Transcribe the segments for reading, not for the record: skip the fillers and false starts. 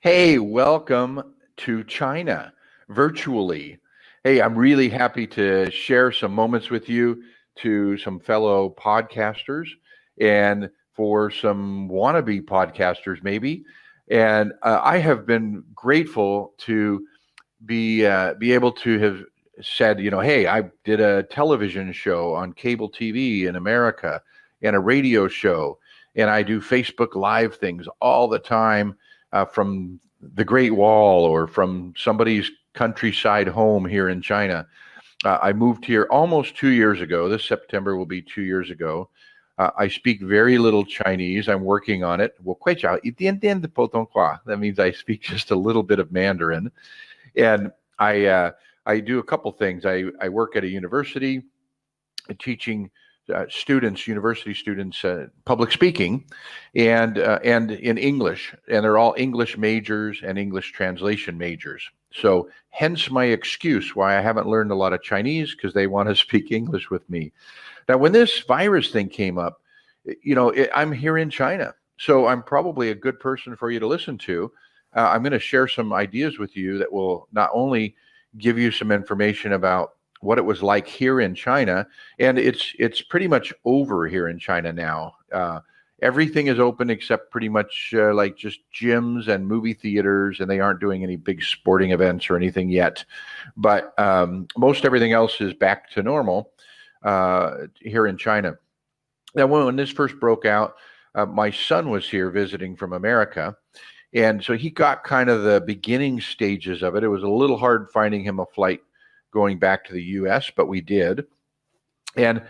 Hey, welcome to China virtually. Hey, I'm really happy to share some moments with you to some fellow podcasters and for some wannabe podcasters, maybe. And I have been grateful to be able to have said, hey, I did a television show on cable TV in America and a radio show, and I do Facebook Live things all the time from the Great Wall or from somebody's countryside home here in China. I moved here almost 2 years ago. This September will be 2 years ago. I speak very little Chinese. I'm working on it. 我会讲一点点的普通话. That means I speak just a little bit of Mandarin. And I do a couple things. I work at a university teaching university students, public speaking, and in English, and they're all English majors and English translation majors. So hence my excuse why I haven't learned a lot of Chinese, because they want to speak English with me. Now, when this virus thing came up, I'm here in China, so I'm probably a good person for you to listen to. I'm going to share some ideas with you that will not only give you some information about what it was like here in China, and it's pretty much over here in China now. Everything is open except pretty much like just gyms and movie theaters, and they aren't doing any big sporting events or anything yet. But most everything else is back to normal here in China. Now, when this first broke out, my son was here visiting from America. And so he got kind of the beginning stages of it. It was a little hard finding him a flight going back to the US, but we did. And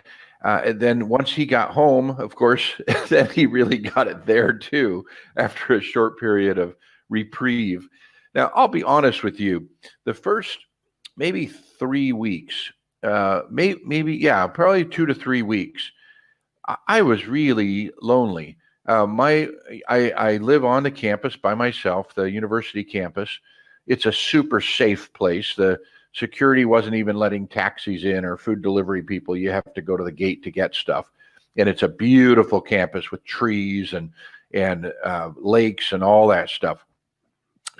then once he got home, of course, then he really got it there too, after a short period of reprieve. Now, I'll be honest with you, the first maybe 3 weeks, probably 2 to 3 weeks, I was really lonely. I live on the campus by myself, the university campus. It's a super safe place. The security wasn't even letting taxis in or food delivery people. You have to go to the gate to get stuff. And it's a beautiful campus with trees and lakes and all that stuff.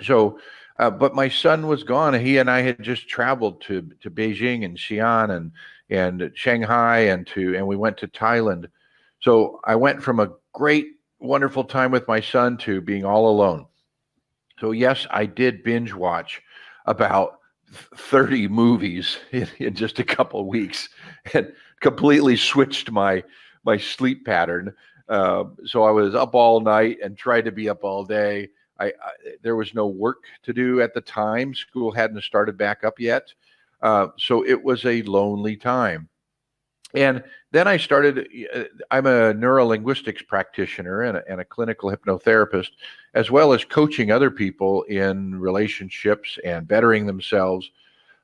So, but my son was gone. He and I had just traveled to Beijing and Xi'an and Shanghai and we went to Thailand. So I went from a great, wonderful time with my son to being all alone. So yes, I did binge watch about 30 movies in just a couple of weeks, and completely switched my sleep pattern. So I was up all night and tried to be up all day. There was no work to do at the time. School hadn't started back up yet. So it was a lonely time. And then I started, I'm a neurolinguistics practitioner and a clinical hypnotherapist, as well as coaching other people in relationships and bettering themselves.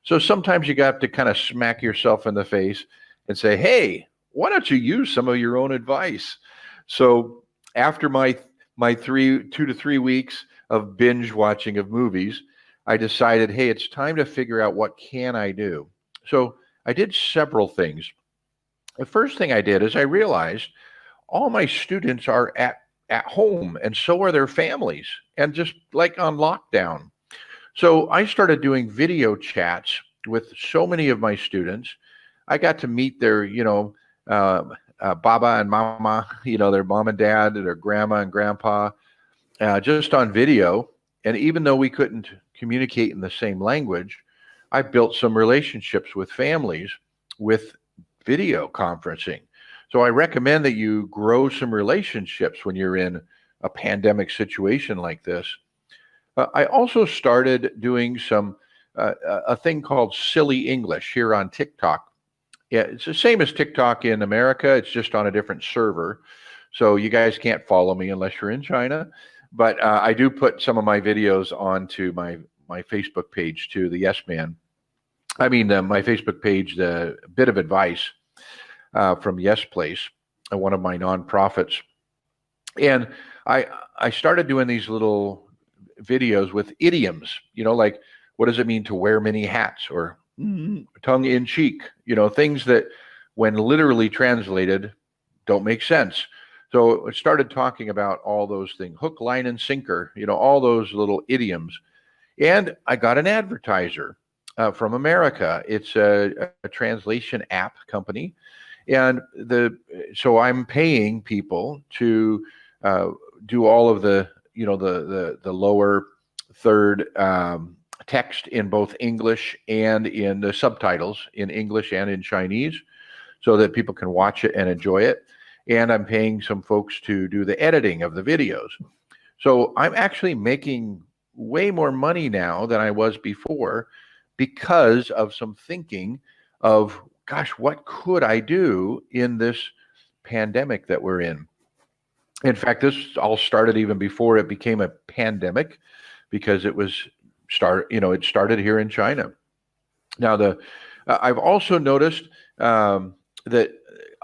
So sometimes you got to kind of smack yourself in the face and say, hey, why don't you use some of your own advice? So after my 2 to 3 weeks of binge watching of movies, I decided, hey, it's time to figure out what can I do. So I did several things. The first thing I did is I realized all my students are at home, and so are their families, and just like on lockdown. So I started doing video chats with so many of my students. I got to meet their, Baba and Mama, their mom and dad, their grandma and grandpa, just on video. And even though we couldn't communicate in the same language, I built some relationships with families with video conferencing. So I recommend that you grow some relationships when you're in a pandemic situation like this. I also started doing a thing called Silly English here on TikTok. Yeah, it's the same as TikTok in America. It's just on a different server. So you guys can't follow me unless you're in China. But I do put some of my videos onto my Facebook page too, the Yes Man. My Facebook page, the Bit of Advice from Yes Place, one of my nonprofits. And I started doing these little videos with idioms, like what does it mean to wear many hats, or tongue in cheek, things that when literally translated don't make sense. So I started talking about all those things, hook, line, and sinker, all those little idioms. And I got an advertiser from America. It's a translation app company. And so I'm paying people to do all of the, the lower third text in both English and in the subtitles in English and in Chinese, so that people can watch it and enjoy it. And I'm paying some folks to do the editing of the videos. So I'm actually making way more money now than I was before because of some thinking of, gosh, what could I do in this pandemic that we're in? In fact, this all started even before it became a pandemic, because it started here in China. Now, I've also noticed that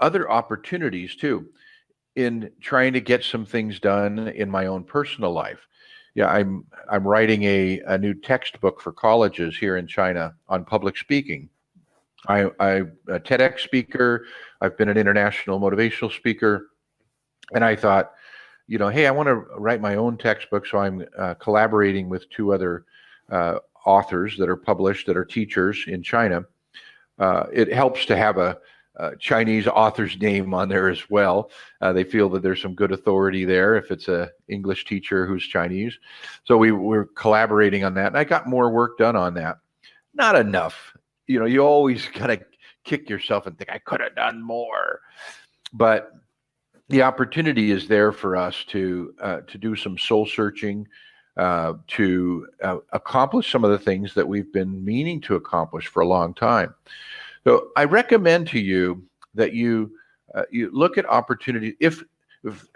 other opportunities too in trying to get some things done in my own personal life. Yeah, I'm writing a new textbook for colleges here in China on public speaking. I'm a TEDx speaker. I've been an international motivational speaker, and I thought, hey, I want to write my own textbook. So I'm collaborating with two other authors that are published, that are teachers in China. It helps to have a Chinese author's name on there as well. They feel that there's some good authority there if it's a English teacher who's Chinese. So we're collaborating on that, and I got more work done on that. Not enough. You always gotta kick yourself and think, I could have done more. But the opportunity is there for us to do some soul searching, to accomplish some of the things that we've been meaning to accomplish for a long time. So I recommend to you that you look at opportunity. If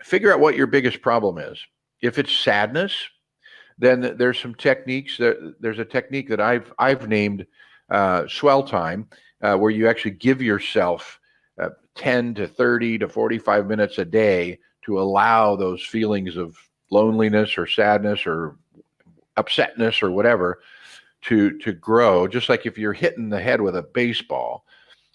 figure out what your biggest problem is. If it's sadness, then there's some techniques. There's a technique that I've named swell time, where you actually give yourself 10 to 30 to 45 minutes a day to allow those feelings of loneliness or sadness or upsetness or whatever to grow. Just like if you're hitting the head with a baseball,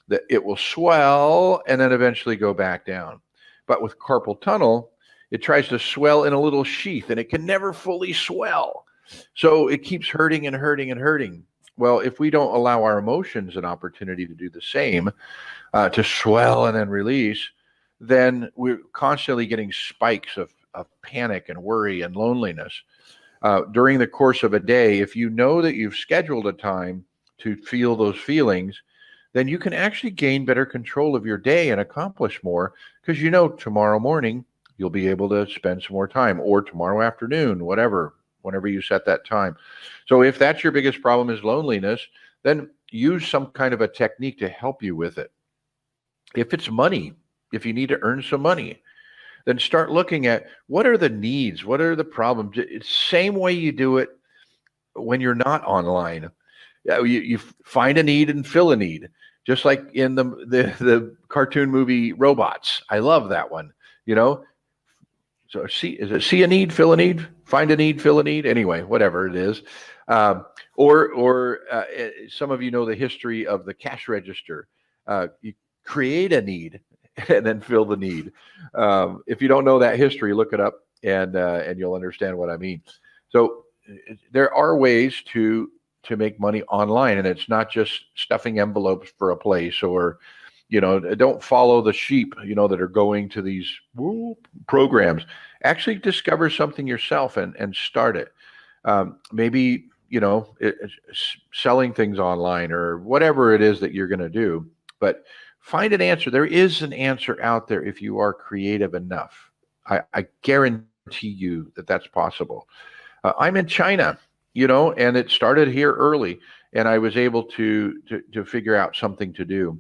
that it will swell and then eventually go back down. But with carpal tunnel, it tries to swell in a little sheath, and it can never fully swell. So it keeps hurting and hurting and hurting. Well, if we don't allow our emotions an opportunity to do the same, to swell and then release, then we're constantly getting spikes of panic and worry and loneliness. During the course of a day, if you know that you've scheduled a time to feel those feelings, then you can actually gain better control of your day and accomplish more, because tomorrow morning you'll be able to spend some more time, or tomorrow afternoon, whenever you set that time. So if that's your biggest problem is loneliness, then use some kind of a technique to help you with it. If it's money, if you need to earn some money, then start looking at what are the needs, what are the problems. It's the same way you do it when you're not online. You find a need and fill a need, just like in the cartoon movie Robots. I love that one. So see a need, fill a need, find a need, fill a need. Anyway, whatever it is. Or some of you know the history of the cash register. You create a need and then fill the need. If you don't know that history, look it up and you'll understand what I mean. So there are ways to make money online, and it's not just stuffing envelopes for a place, or don't follow the sheep that are going to these programs. Actually discover something yourself and start it. Maybe selling things online or whatever it is that you're going to do, but find an answer. There is an answer out there if you are creative enough. I guarantee you that that's possible. I'm in China, and it started here early, and I was able to figure out something to do.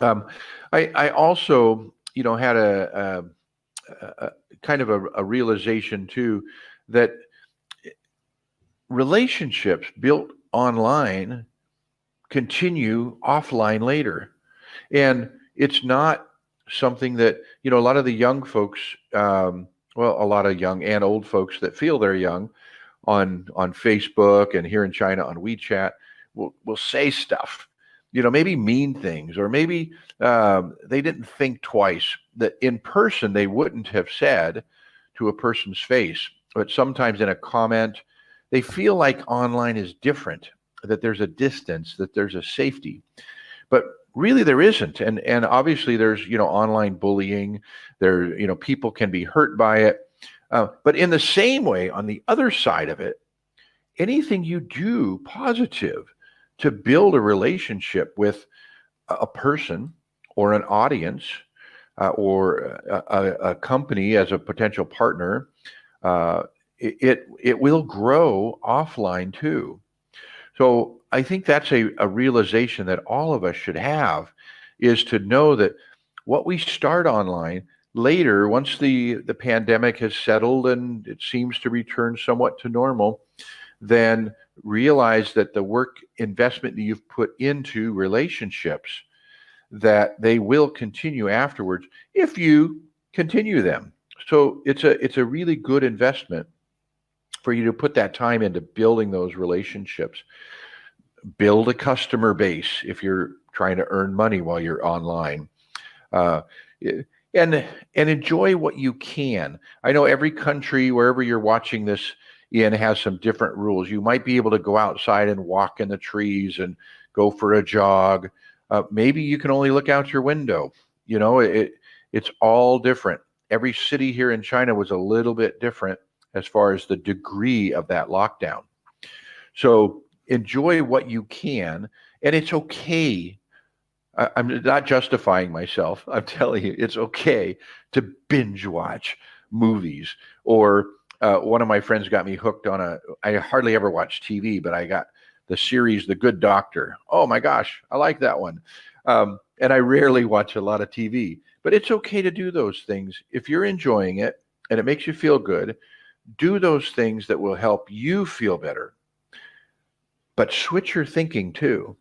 I also, had a kind of a realization too, that relationships built online continue offline later. And it's not something that, a lot of the young folks, a lot of young and old folks that feel they're young on Facebook and here in China on WeChat will say stuff. maybe mean things, or maybe they didn't think twice that in person they wouldn't have said to a person's face. But sometimes in a comment, they feel like online is different, that there's a distance, that there's a safety. But really there isn't. And obviously there's, online bullying. There, people can be hurt by it. But in the same way, on the other side of it, anything you do positive to build a relationship with a person or an audience, or a company as a potential partner, it will grow offline too. So I think that's a realization that all of us should have, is to know that what we start online later, once the pandemic has settled and it seems to return somewhat to normal, then realize that the work investment that you've put into relationships, that they will continue afterwards if you continue them. So it's a really good investment for you to put that time into building those relationships. Build a customer base if you're trying to earn money while you're online. Uh, and enjoy what you can. I know every country, wherever you're watching this in, has some different rules. You might be able to go outside and walk in the trees and go for a jog. Maybe you can only look out your window. It's all different. Every city here in China was a little bit different as far as the degree of that lockdown. So enjoy what you can, and it's okay. I'm not justifying myself. I'm telling you, it's okay to binge watch movies. Or one of my friends got me hooked on I hardly ever watch TV, but I got the series The Good Doctor. Oh my gosh, I like that one. And I rarely watch a lot of TV, but it's okay to do those things. If you're enjoying it and it makes you feel good, do those things that will help you feel better. But switch your thinking too,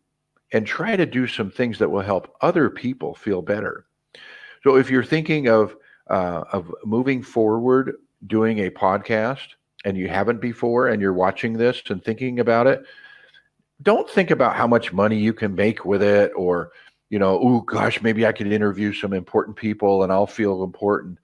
and try to do some things that will help other people feel better. So if you're thinking of moving forward, doing a podcast, and you haven't before, and you're watching this and thinking about it, don't think about how much money you can make with it, or, oh gosh, maybe I could interview some important people and I'll feel important.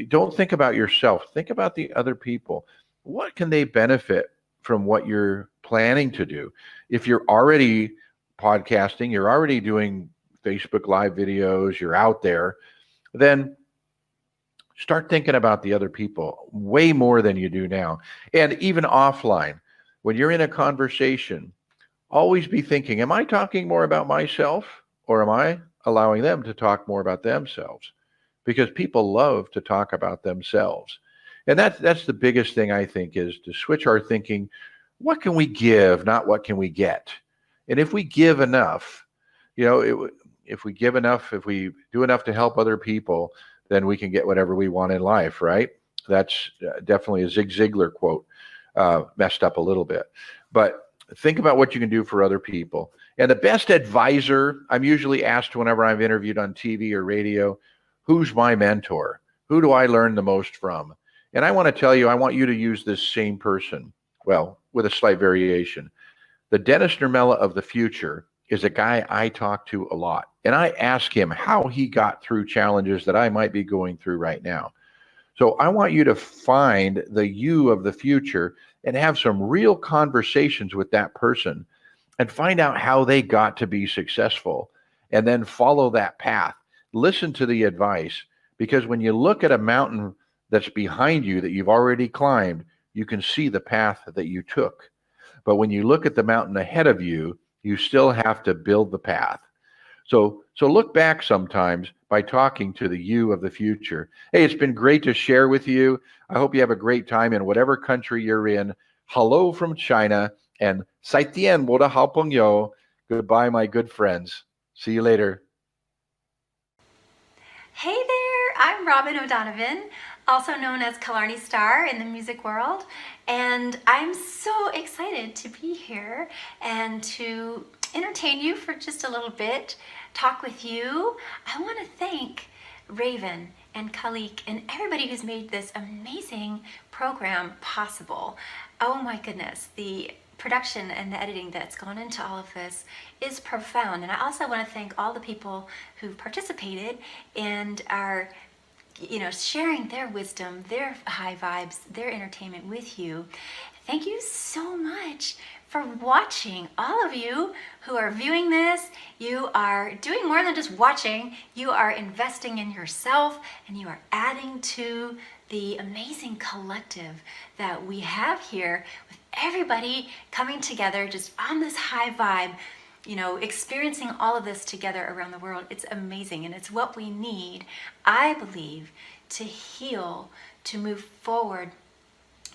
Don't think about yourself. Think about the other people. What can they benefit from what you're planning to do? If you're already podcasting, you're already doing Facebook Live videos, you're out there, then start thinking about the other people way more than you do now. And even offline, when you're in a conversation, always be thinking, am I talking more about myself, or am I allowing them to talk more about themselves? Because people love to talk about themselves. And that's the biggest thing, I think, is to switch our thinking. What can we give, not what can we get? And if we give enough, if we give enough, if we do enough to help other people, then we can get whatever we want in life, right? That's definitely a Zig Ziglar quote, messed up a little bit. But think about what you can do for other people. And the best advisor, I'm usually asked whenever I'm interviewed on TV or radio, who's my mentor? Who do I learn the most from? And I want to tell you, I want you to use this same person, well, with a slight variation. The Dennis Nermella of the future is a guy I talk to a lot. And I ask him how he got through challenges that I might be going through right now. So I want you to find the you of the future and have some real conversations with that person and find out how they got to be successful, and then follow that path. Listen to the advice, because when you look at a mountain that's behind you that you've already climbed, you can see the path that you took. But when you look at the mountain ahead of you, you still have to build the path. So look back sometimes by talking to the you of the future. Hey, it's been great to share with you. I hope you have a great time in whatever country you're in. Hello from China, and 再见我的好朋友. Goodbye, my good friends. See you later. Hey there, I'm Robin O'Donovan, also known as Killarney Star in the music world, and I'm so excited to be here and to entertain you for just a little bit, talk with you. I want to thank Raven and Khalik and everybody who's made this amazing program possible. Oh my goodness, the production and the editing that's gone into all of this is profound. And I also want to thank all the people who've participated and are, sharing their wisdom, their high vibes, their entertainment with you. Thank you so much for watching. All of you who are viewing this, you are doing more than just watching. You are investing in yourself, and you are adding to the amazing collective that we have here, with everybody coming together just on this high vibe, experiencing all of this together around the world. It's amazing, and it's what we need, I believe, to heal, to move forward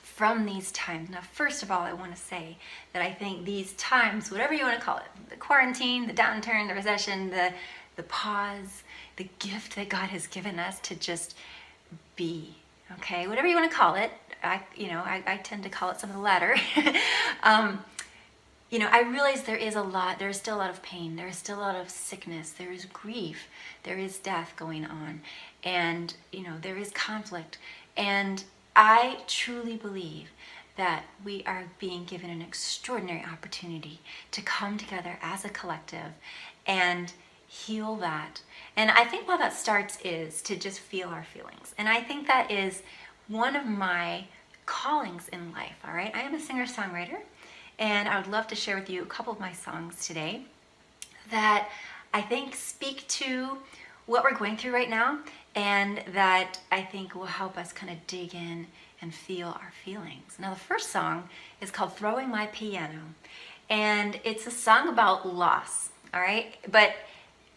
from these times. Now, first of all, I want to say that I think these times, whatever you want to call it, the quarantine, the downturn, the recession, the pause, the gift that God has given us to just be, okay, whatever you want to call it. I tend to call it some of the latter. I realize there's still a lot of pain, there is still a lot of sickness, there is grief, there is death going on, and there is conflict. And I truly believe that we are being given an extraordinary opportunity to come together as a collective and heal that. And I think what that starts is to just feel our feelings. And I think that is one of my callings in life, all right? I am a singer-songwriter, and I would love to share with you a couple of my songs today that I think speak to what we're going through right now, and that I think will help us kind of dig in and feel our feelings. Now, the first song is called Throwing My Piano, and it's a song about loss, all right? But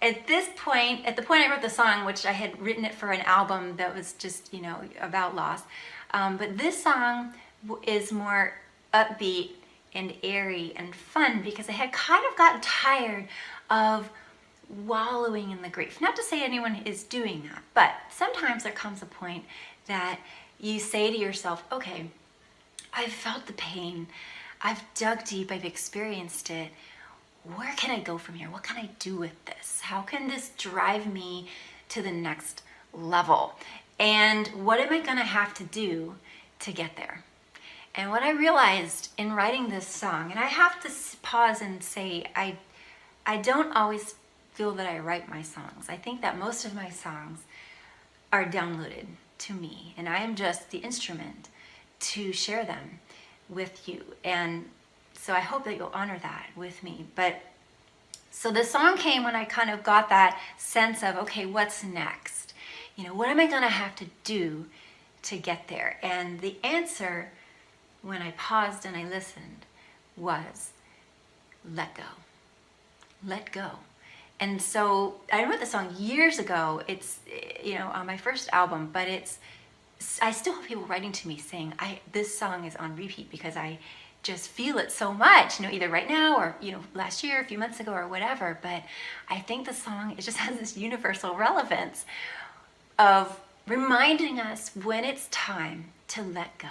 at the point I wrote the song, which I had written it for an album that was just, about loss, but this song is more upbeat and airy and fun, because I had kind of gotten tired of wallowing in the grief. Not to say anyone is doing that, but sometimes there comes a point that you say to yourself, okay, I've felt the pain, I've dug deep, I've experienced it. Where can I go from here? What can I do with this? How can this drive me to the next level? And what am I gonna have to do to get there? And what I realized in writing this song, and I have to pause and say, I don't always feel that I write my songs. I think that most of my songs are downloaded to me, and I am just the instrument to share them with you. And so I hope that you'll honor that with me. But so the song came when I kind of got that sense of, okay, what's next? What am I gonna have to do to get there? And the answer, when I paused and I listened, was let go. Let go. And so I wrote the song years ago. It's, on my first album, but I still have people writing to me saying, this song is on repeat because I just feel it so much, either right now or, last year, a few months ago or whatever. But I think the song, it just has this universal relevance of reminding us when it's time to let go.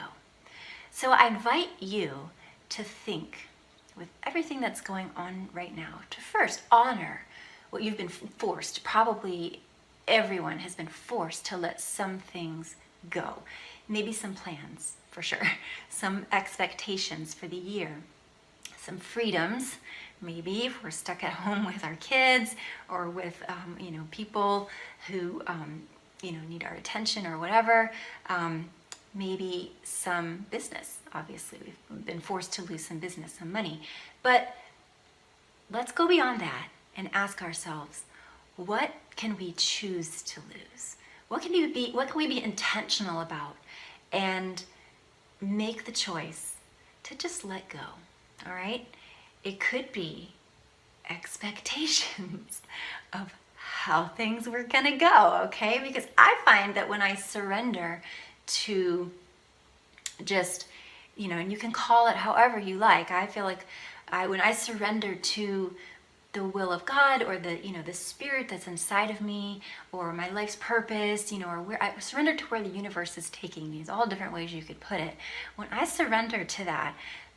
So I invite you to think, with everything that's going on right now, to first honor what you've been forced. Probably everyone has been forced to let some things go. Maybe some plans, for sure. Some expectations for the year. Some freedoms. Maybe if we're stuck at home with our kids, or with people who need our attention or whatever. Maybe some business. Obviously, we've been forced to lose some business, some money. But let's go beyond that and ask ourselves, what can we choose to lose? What can we be intentional about, and make the choice to just let go, all right? It could be expectations of how things were gonna go, okay? Because I find that when I surrender to just, and you can call it however you like, I feel like when I surrender to the will of God, or the spirit that's inside of me, or my life's purpose, or where I surrender to where the universe is taking me. There's all different ways you could put it. When I surrender to that,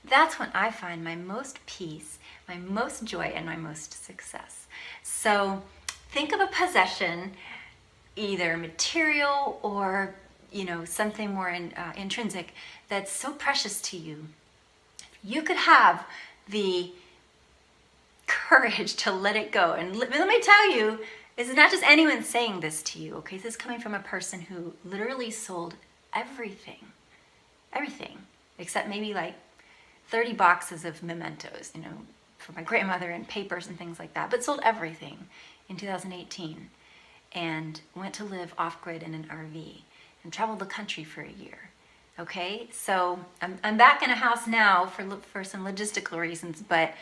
that's when I find my most peace, my most joy, and my most success. So think of a possession, either material or something more intrinsic, that's so precious to you. you could have the courage to let it go. And let me tell you, this is not just anyone saying this to you, okay? This is coming from a person who literally sold everything, except maybe like 30 boxes of mementos, for my grandmother and papers and things like that, but sold everything in 2018 and went to live off-grid in an RV and traveled the country for a year. Okay, so I'm back in a house now for some logistical reasons, but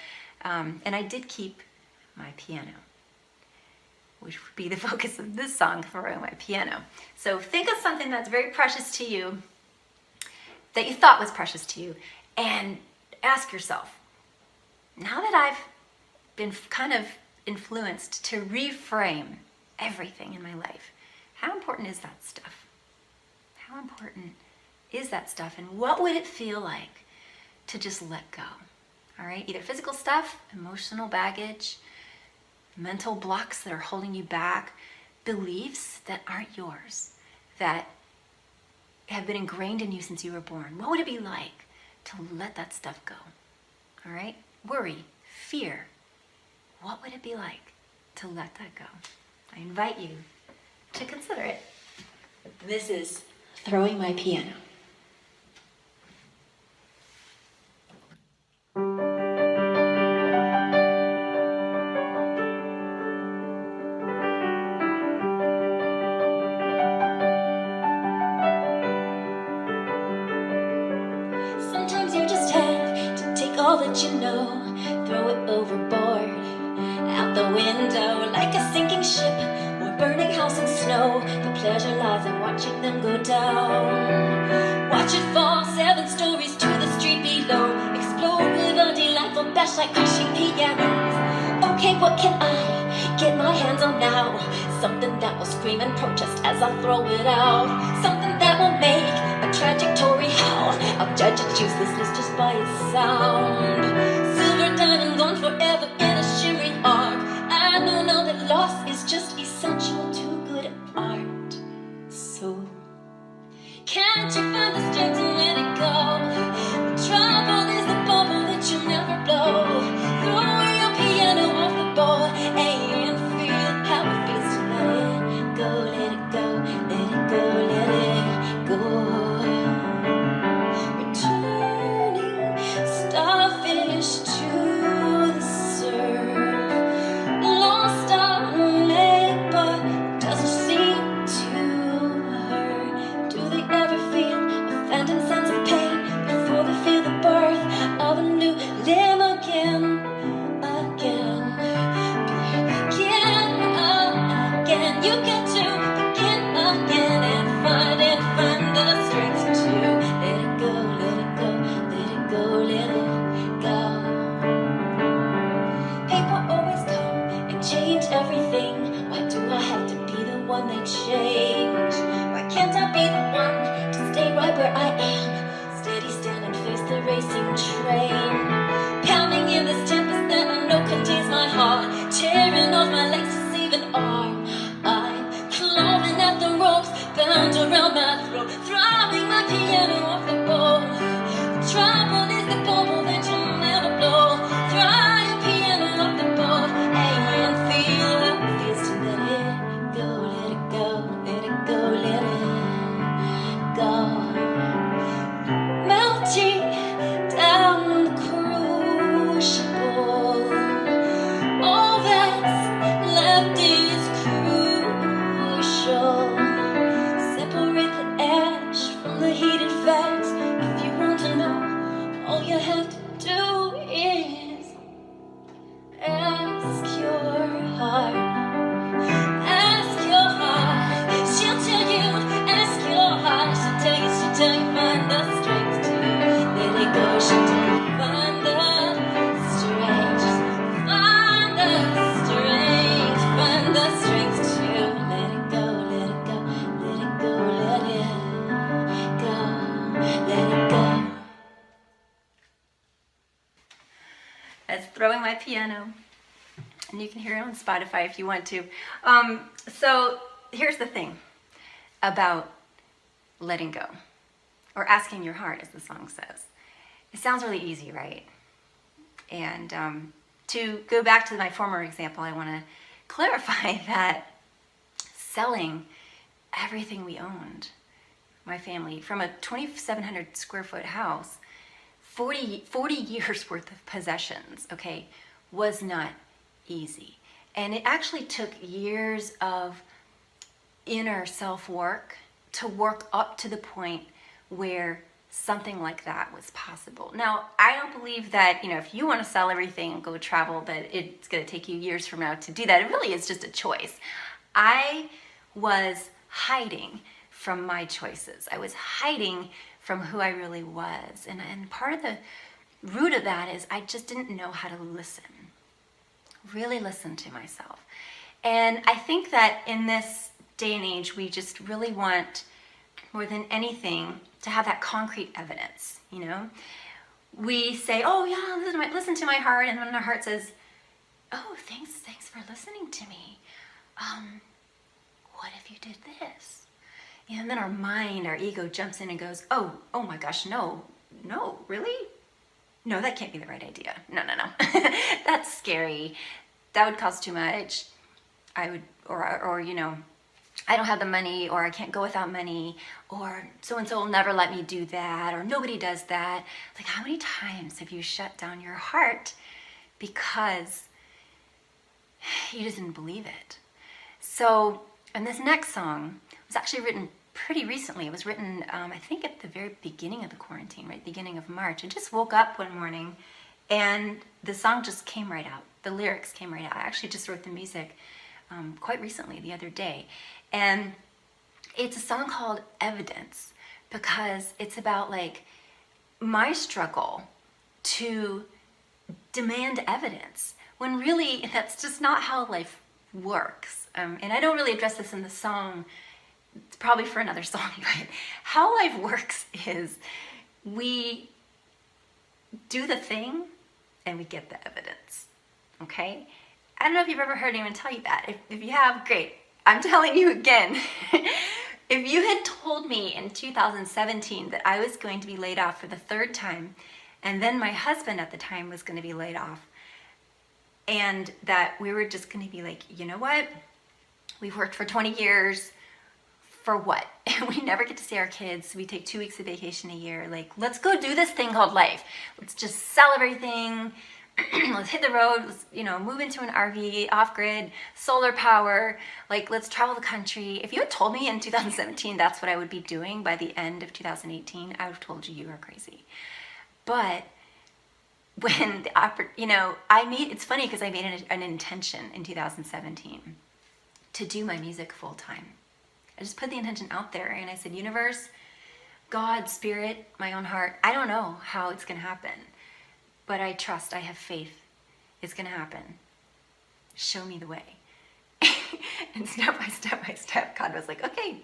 and I did keep my piano, which would be the focus of this song, Throwing My Piano. So think of something that's very precious to you, that you thought was precious to you, and ask yourself, now that I've been kind of influenced to reframe everything in my life, how important is that stuff? How important is that stuff, and what would it feel like to just let go? All right, either physical stuff, emotional baggage, mental blocks that are holding you back, beliefs that aren't yours, that have been ingrained in you since you were born. What would it be like to let that stuff go? All right, worry, fear. What would it be like to let that go? I invite you to consider it. This is Throwing My Piano. Sometimes you just have to take all that you know, throw it overboard, out the window, like a sinking ship or burning house in snow. The pleasure lies in watching them go down. Watch it fall 7 stories to the street below, explode with a delightful bash like crashing pianos. Okay, what can I get my hands on now? Something that will scream and protest as I throw it out. Something that will make a tragic Tory howl. I'll judge its uselessness just by its sound. Silver diamond gone forever in a shimmering arc. I know now that loss is just essential to good art. So can't you find the strength to let it go? The trouble is the bubble that you never blow. Throw your piano off the bowl and feel how it feels to let it go, let it go, let it go, let it go. Returning starfish to the surf, lost on lake but doesn't seem to hurt. Do they ever feel a phantom sense of pain before they feel the birth of a new limb again? You get to begin again and find the strength to let it go, let it go, let it go, let it go. People always come and change everything. Why do I have to be the one they change? Why can't I be the one to stay right where I am? Steady, stand and face the racing train. Pounding in this tempest that I know contains my heart. Tearing off my legs to save an arm. I'm clawing at the ropes bound around my throat, throwing my piano off the bowl. The trouble is the bubble that you'll never blow. Throw your piano off the bowl and feel how it feels to let it go, let it go, let it go, let it go. Melting down the crucible, all that's left is crucial. Separate the ash from the heated facts. If you want to know, all you have to do is ask your heart. Ask your heart. She'll tell you. Ask your heart. She'll tell you, find the strength to let it go. She'll tell you, find the strength. Just find the strength. Find the strength to let it go, let it go, let it go, let it go, let it go. That's Throwing My Piano, and you can hear it on Spotify if you want to. So here's the thing about letting go, or asking your heart, as the song says. It sounds really easy, right? And to go back to my former example, I want to clarify that selling everything we owned, my family, from a 2,700 square foot house, 40 years worth of possessions, okay, was not easy. And it actually took years of inner self-work to work up to the point where something like that was possible. Now, I don't believe that, if you want to sell everything and go travel, that it's going to take you years from now to do that. It really is just a choice. I was hiding from my choices. I was hiding from who I really was. And part of the root of that is I just didn't know how to listen, really listen to myself. And I think that in this day and age, we just really want, more than anything, to have that concrete evidence, We say, oh yeah, listen to my heart, and when our heart says, oh, thanks for listening to me. What if you did this? And then our mind, our ego jumps in and goes, oh my gosh, no, really? No, that can't be the right idea. No. That's scary. That would cost too much. I would, or I don't have the money, or I can't go without money, or so-and-so will never let me do that, or nobody does that. Like, how many times have you shut down your heart because you just didn't believe it? So, and this next song was actually written pretty recently. It was written, I think at the very beginning of the quarantine, right, beginning of March. I just woke up one morning and the song just came right out. The lyrics came right out. I actually just wrote the music quite recently, the other day. And it's a song called Evidence, because it's about like my struggle to demand evidence when really that's just not how life works. And I don't really address this in the song. It's probably for another song, but how life works is we do the thing and we get the evidence, okay? I don't know if you've ever heard anyone tell you that. If you have, great. I'm telling you again. If you had told me in 2017 that I was going to be laid off for the third time, and then my husband at the time was going to be laid off, and that we were just going to be like, you know what? We've worked for 20 years. For what? We never get to see our kids. We take 2 weeks of vacation a year. Like, let's go do this thing called life. Let's just sell everything. Let's hit the road. Let's, move into an RV, off-grid, solar power. Like, let's travel the country. If you had told me in 2017 that's what I would be doing by the end of 2018, I would have told you were crazy. But when it's funny because I made an intention in 2017 to do my music full time. I just put the intention out there and I said, universe, God, spirit, my own heart, I don't know how it's going to happen, but I trust, I have faith it's going to happen. Show me the way. And step by step, God was like, okay,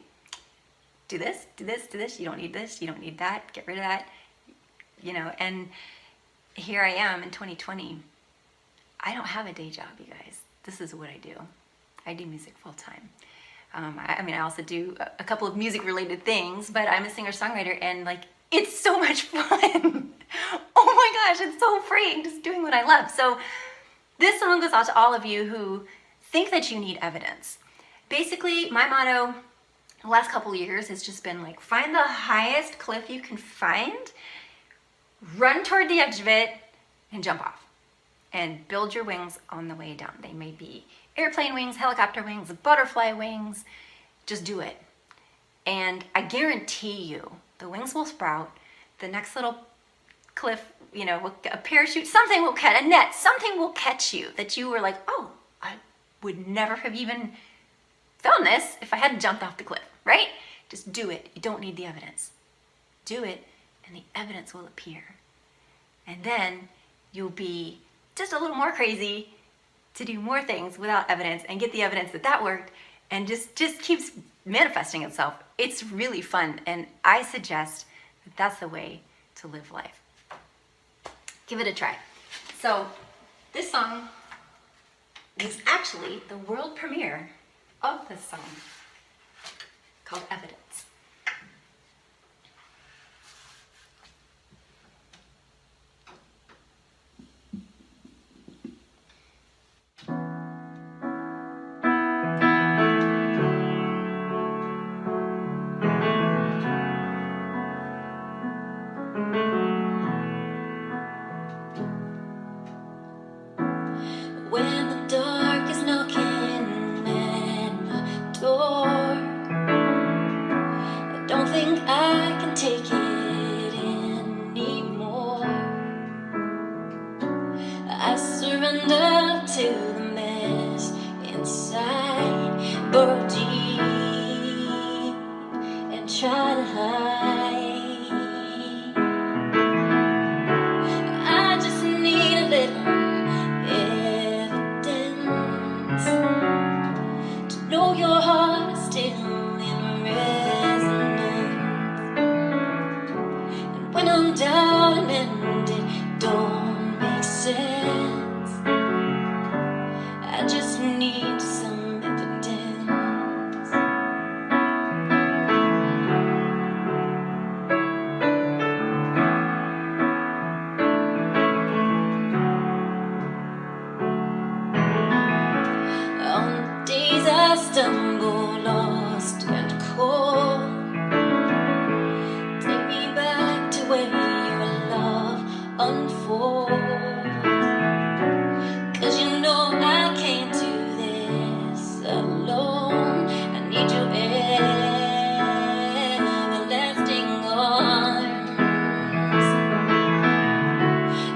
do this, do this, do this. You don't need this. You don't need that. Get rid of that. And here I am in 2020. I don't have a day job, you guys. This is what I do. I do music full time. I also do a couple of music-related things, but I'm a singer-songwriter, and it's so much fun. Oh my gosh, it's so freeing just doing what I love. So this song goes out to all of you who think that you need evidence. Basically, my motto the last couple of years has just been find the highest cliff you can find, run toward the edge of it, and jump off. And build your wings on the way down. They may be airplane wings, helicopter wings, butterfly wings. Just do it. And I guarantee you, the wings will sprout. The next little cliff, a parachute, something will catch, a net, something will catch you that you were like, oh, I would never have even found this if I hadn't jumped off the cliff, right? Just do it. You don't need the evidence. Do it, and the evidence will appear. And then you'll be just a little more crazy to do more things without evidence and get the evidence that worked, and just keeps manifesting itself. It's really fun, and I suggest that that's the way to live life. Give it a try. So this song is actually the world premiere of this song called Evidence. think I can take it anymore. I surrender to the mess inside, burrow deep and try to hide. I just need a little evidence to know your heart is still in resonance. And when I'm down and it don't make sense, I just need some evidence. On days I stumble, lost and cold, take me back to where your love unfolds. 'Cause you know I can't do this alone. I need your everlasting arms.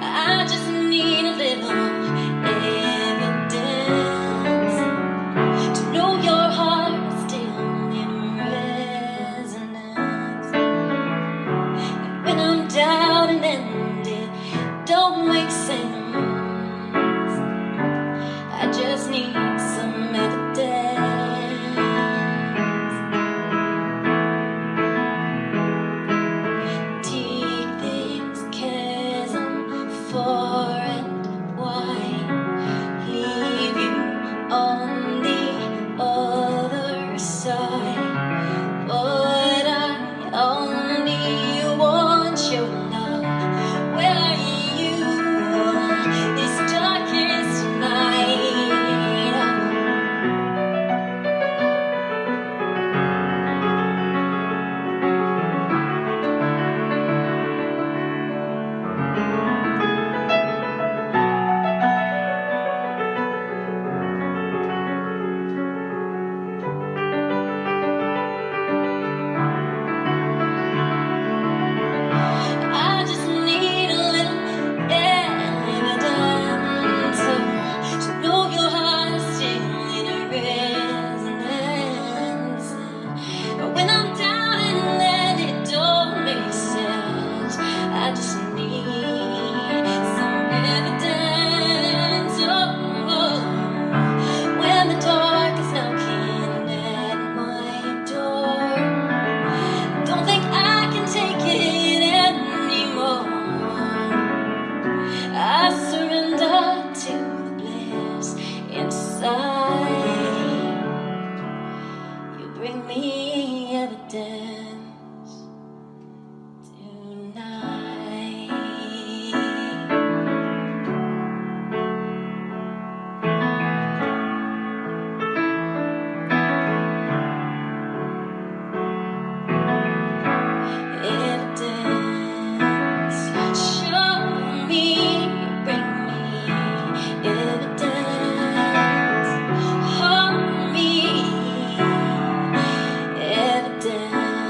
I just need a little evidence to know your heart is still in resonance. And when I'm down and ended, don't make sense, I just need some evidence. Deep this chasm, far and wide, leave you on the other side. But I only want your love. Where are you this darkest night? I just need a little evidence to know your heart is still in resonance. But when I'm down and it don't make sense, I just need some evidence. Oh, when the dark is knocking at my door, don't think I can take it anymore. I surrender to the bliss inside. You bring me evidence tonight. Evidence, show me, bring me evidence, hold me, evidence,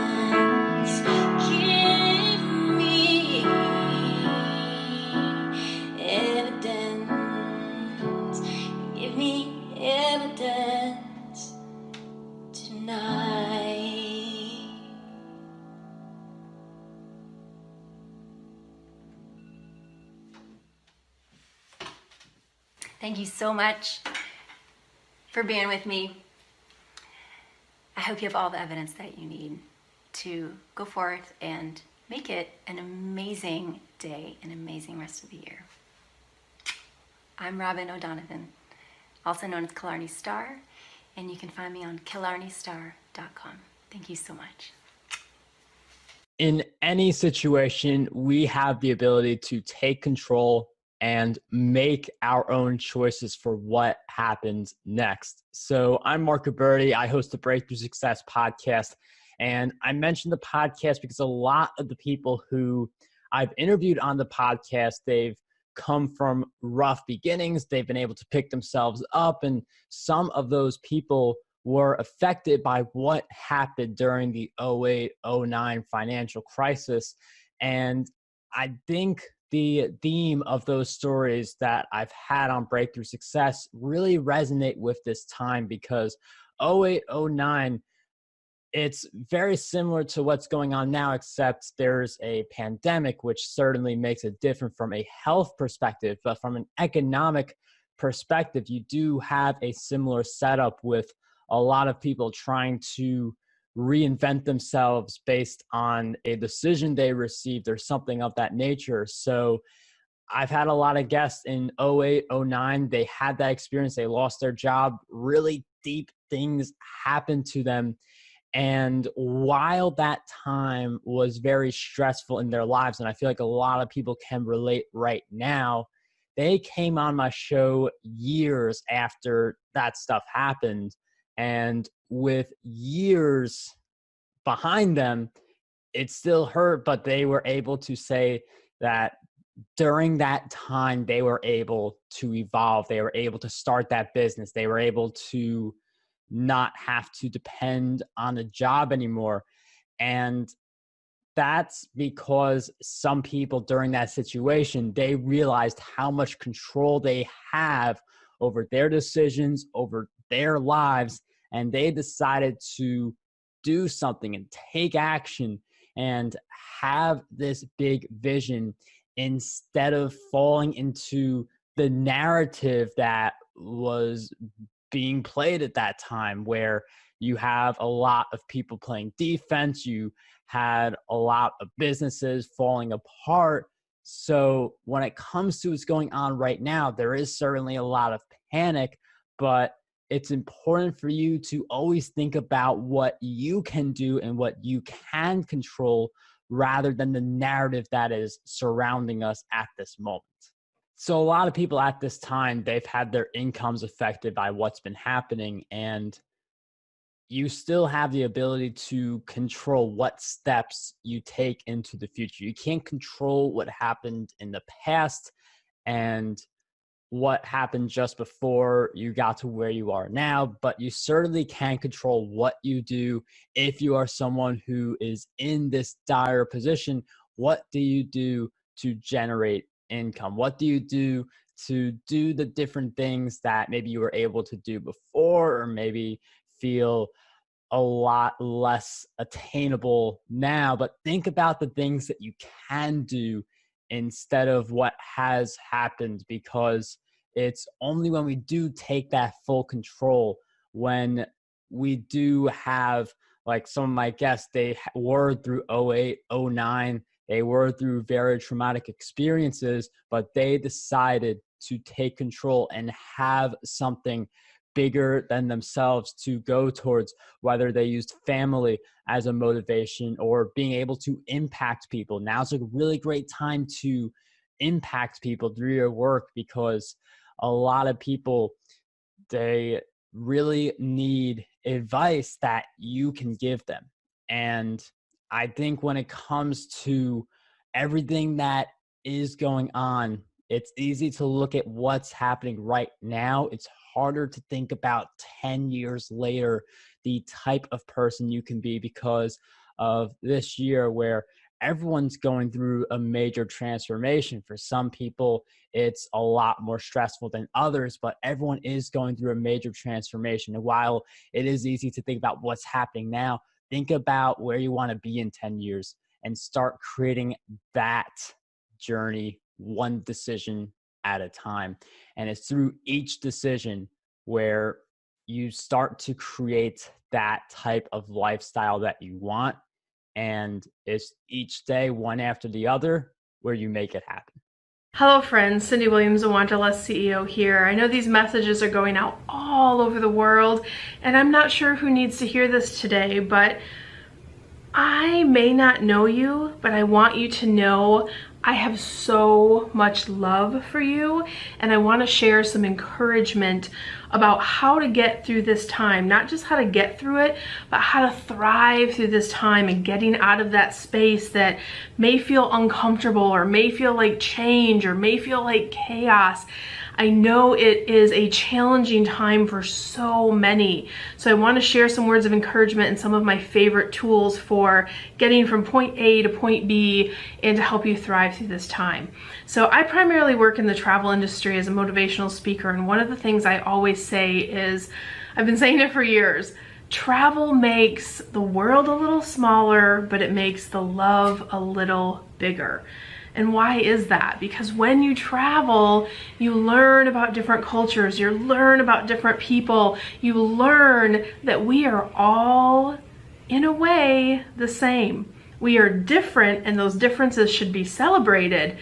give me evidence, give me evidence tonight. Thank you so much for being with me. I hope you have all the evidence that you need to go forth and make it an amazing day, an amazing rest of the year. I'm Robin O'Donovan, also known as Killarney Star, and you can find me on killarneystar.com. Thank you so much. In any situation, we have the ability to take control and make our own choices for what happens next. So I'm Mark Berti. I host the Breakthrough Success podcast. And I mentioned the podcast because a lot of the people who I've interviewed on the podcast, they've come from rough beginnings. They've been able to pick themselves up. And some of those people were affected by what happened during the 08-09 financial crisis. And I think the theme of those stories that I've had on Breakthrough Success really resonate with this time, because 08-09, it's very similar to what's going on now, except there's a pandemic, which certainly makes it different from a health perspective. But from an economic perspective, you do have a similar setup with a lot of people trying to reinvent themselves based on a decision they received or something of that nature. So I've had a lot of guests in 08-09. They had that experience. They lost their job. Really deep things happened to them. And while that time was very stressful in their lives, and I feel like a lot of people can relate right now, they came on my show years after that stuff happened. And with years behind them, it still hurt, but they were able to say that during that time, they were able to evolve. They were able to start that business. They were able to not have to depend on a job anymore. And that's because some people during that situation, they realized how much control they have over their decisions, over their lives, and they decided to do something and take action and have this big vision instead of falling into the narrative that was being played at that time, where you have a lot of people playing defense, you had a lot of businesses falling apart. So when it comes to what's going on right now, there is certainly a lot of panic, but it's important for you to always think about what you can do and what you can control rather than the narrative that is surrounding us at this moment. So a lot of people at this time, they've had their incomes affected by what's been happening, and you still have the ability to control what steps you take into the future. You can't control what happened in the past and what happened just before you got to where you are now, but you certainly can control what you do if you are someone who is in this dire position. What do you do to generate income? What do you do to do the different things that maybe you were able to do before, or maybe feel a lot less attainable now? But think about the things that you can do instead of what has happened, because it's only when we do take that full control, when we do have, like some of my guests, they were through 08-09, they were through very traumatic experiences, but they decided to take control and have something bigger than themselves to go towards, whether they used family as a motivation or being able to impact people. Now's a really great time to impact people through your work, because a lot of people, they really need advice that you can give them. And I think when it comes to everything that is going on, it's easy to look at what's happening right now. It's harder to think about 10 years later, the type of person you can be, because of this year where everyone's going through a major transformation. For some people, it's a lot more stressful than others, but everyone is going through a major transformation. And while it is easy to think about what's happening now, think about where you want to be in 10 years and start creating that journey one decision at a time. And it's through each decision where you start to create that type of lifestyle that you want. And it's each day, one after the other, where you make it happen. Hello friends, Cindy Williams, a Wanderlust CEO here. I know these messages are going out all over the world, and I'm not sure who needs to hear this today, but I may not know you, but I want you to know I have so much love for you, and I want to share some encouragement about how to get through this time. Not just how to get through it, but how to thrive through this time and getting out of that space that may feel uncomfortable or may feel like change or may feel like chaos. I know it is a challenging time for so many. So I want to share some words of encouragement and some of my favorite tools for getting from point A to point B and to help you thrive through this time. So I primarily work in the travel industry as a motivational speaker, and one of the things I always say is, I've been saying it for years, travel makes the world a little smaller, but it makes the love a little bigger. And why is that? Because when you travel, you learn about different cultures, you learn about different people, you learn that we are all, in a way, the same. We are different, and those differences should be celebrated,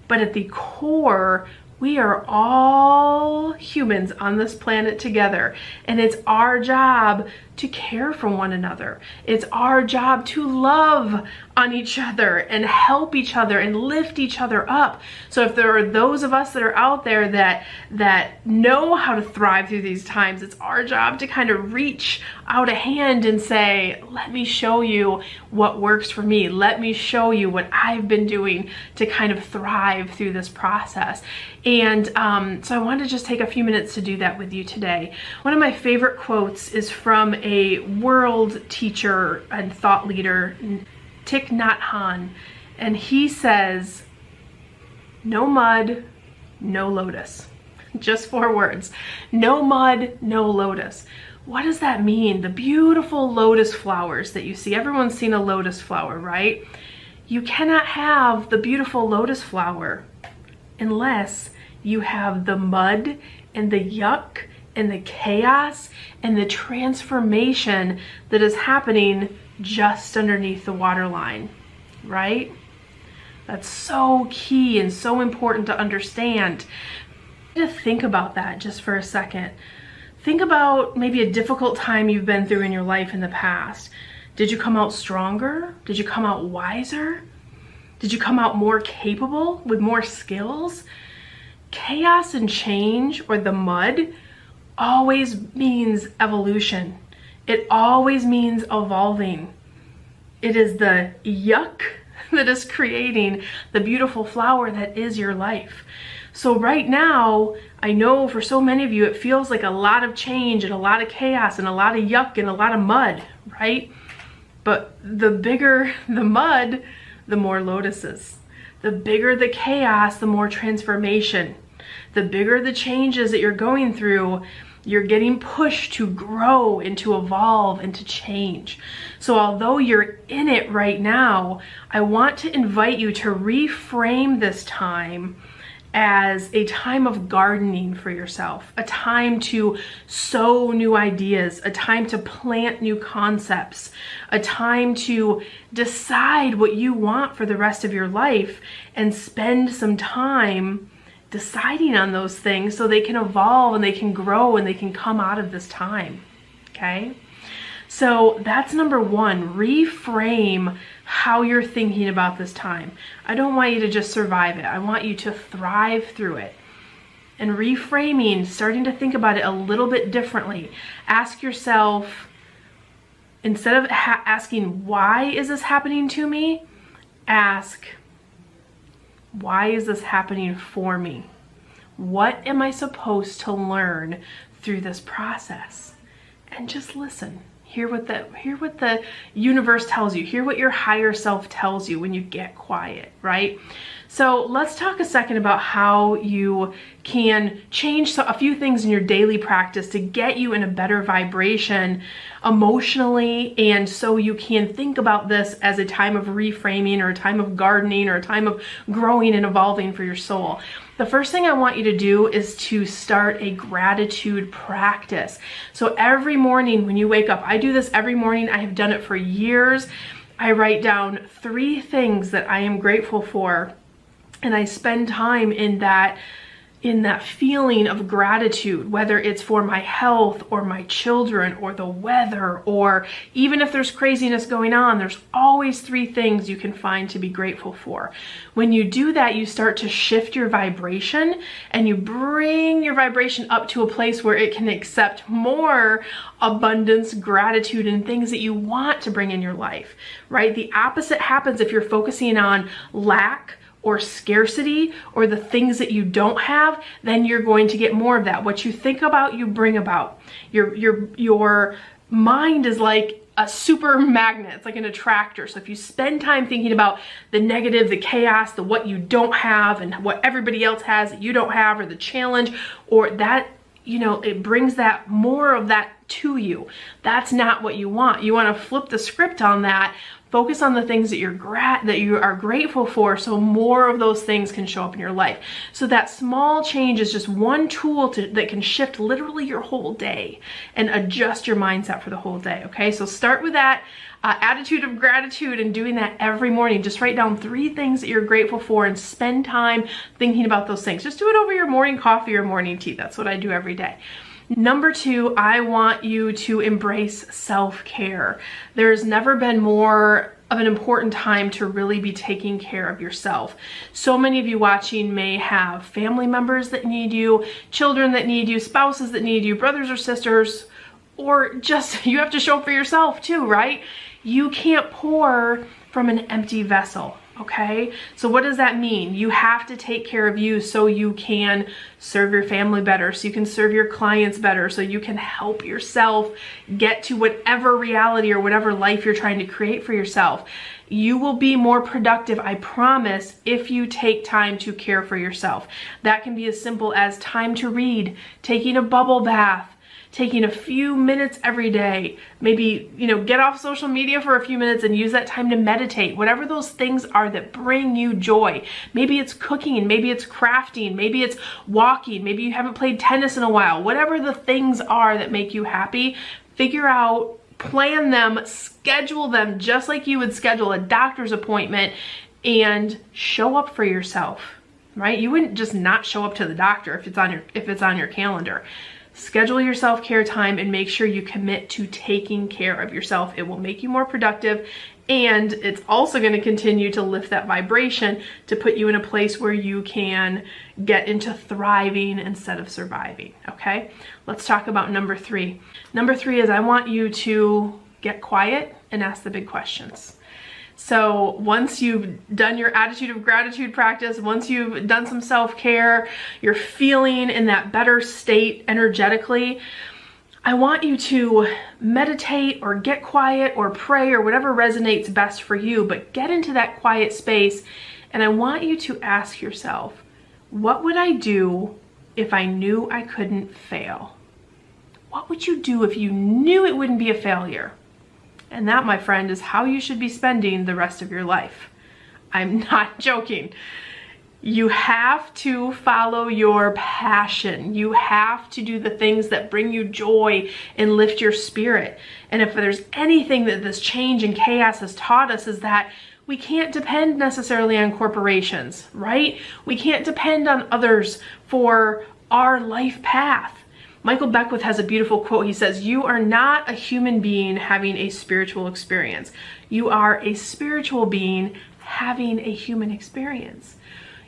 but at the core, we are all humans on this planet together, and it's our job to care for one another. It's our job to love on each other and help each other and lift each other up. So if there are those of us that are out there that know how to thrive through these times, it's our job to kind of reach out a hand and say, let me show you what works for me. Let me show you what I've been doing to kind of thrive through this process. And so I wanted to just take a few minutes to do that with you today. One of my favorite quotes is from a world teacher and thought leader, Thich Nhat Hanh, and he says, no mud, no lotus. Just 4 words. No mud, no lotus. What does that mean? The beautiful lotus flowers that you see. Everyone's seen a lotus flower, right? You cannot have the beautiful lotus flower unless you have the mud and the yuck and the chaos and the transformation that is happening just underneath the waterline, right? That's so key and so important to understand. Just think about that just for a second. Think about maybe a difficult time you've been through in your life in the past. Did you come out stronger? Did you come out wiser? Did you come out more capable with more skills? Chaos and change, or the mud, always means evolution. It always means evolving. It is the yuck that is creating the beautiful flower that is your life. So right now, I know for so many of you, it feels like a lot of change and a lot of chaos and a lot of yuck and a lot of mud, right? But the bigger the mud, the more lotuses. The bigger the chaos, the more transformation. The bigger the changes that you're going through, you're getting pushed to grow and to evolve and to change. So although you're in it right now, I want to invite you to reframe this time as a time of gardening for yourself, a time to sow new ideas, a time to plant new concepts, a time to decide what you want for the rest of your life and spend some time deciding on those things so they can evolve and they can grow and they can come out of this time, okay? So that's number 1, reframe how you're thinking about this time. I don't want you to just survive it. I want you to thrive through it. And reframing, starting to think about it a little bit differently. Ask yourself, instead of asking, why is this happening to me? Ask, why is this happening for me? What am I supposed to learn through this process? And just listen. Hear what the universe tells you. Hear what your higher self tells you when you get quiet, right? So let's talk a second about how you can change a few things in your daily practice to get you in a better vibration emotionally, and so you can think about this as a time of reframing or a time of gardening or a time of growing and evolving for your soul. The first thing I want you to do is to start a gratitude practice. So every morning when you wake up, I do this every morning. I have done it for years. I write down 3 things that I am grateful for, and I spend time in that feeling of gratitude, whether it's for my health or my children or the weather, or even if there's craziness going on, there's always 3 things you can find to be grateful for. When you do that, you start to shift your vibration and you bring your vibration up to a place where it can accept more abundance, gratitude, and things that you want to bring in your life, right? The opposite happens if you're focusing on lack or scarcity or the things that you don't have, then you're going to get more of that. What you think about, you bring about. Your mind is like a super magnet. It's like an attractor. So if you spend time thinking about the negative, the chaos, the what you don't have and what everybody else has that you don't have, or the challenge, or that, you know, it brings that more of that to you. That's not what you want. You want to flip the script on that. Focus on the things that you are grateful for, so more of those things can show up in your life. So that small change is just one tool that can shift literally your whole day and adjust your mindset for the whole day. Okay, so start with that attitude of gratitude and doing that every morning. Just write down 3 things that you're grateful for and spend time thinking about those things. Just do it over your morning coffee or morning tea. That's what I do every day. Number 2, I want you to embrace self-care. There's never been more of an important time to really be taking care of yourself. So many of you watching may have family members that need you, children that need you, spouses that need you, brothers or sisters, or just you have to show up for yourself too, right? You can't pour from an empty vessel. Okay, so what does that mean? You have to take care of you so you can serve your family better, so you can serve your clients better, so you can help yourself get to whatever reality or whatever life you're trying to create for yourself. You will be more productive, I promise, if you take time to care for yourself. That can be as simple as time to read, taking a bubble bath, taking a few minutes every day, maybe, you know, get off social media for a few minutes and use that time to meditate, whatever those things are that bring you joy. Maybe it's cooking, maybe it's crafting, maybe it's walking, maybe you haven't played tennis in a while. Whatever the things are that make you happy, figure out, plan them, schedule them just like you would schedule a doctor's appointment, and show up for yourself, right? You wouldn't just not show up to the doctor if it's on your calendar. Schedule your self-care time and make sure you commit to taking care of yourself. It will make you more productive, and it's also going to continue to lift that vibration to put you in a place where you can get into thriving instead of surviving. Okay, let's talk about number 3. Number 3 is I want you to get quiet and ask the big questions. So once you've done your attitude of gratitude practice, once you've done some self-care, you're feeling in that better state energetically, I want you to meditate or get quiet or pray or whatever resonates best for you, but get into that quiet space, and I want you to ask yourself, what would I do if I knew I couldn't fail? What would you do if you knew it wouldn't be a failure? And that, my friend, is how you should be spending the rest of your life. I'm not joking. You have to follow your passion. You have to do the things that bring you joy and lift your spirit. And if there's anything that this change and chaos has taught us, is that we can't depend necessarily on corporations, right? We can't depend on others for our life path. Michael Beckwith has a beautiful quote. He says, "You are not a human being having a spiritual experience. You are a spiritual being having a human experience."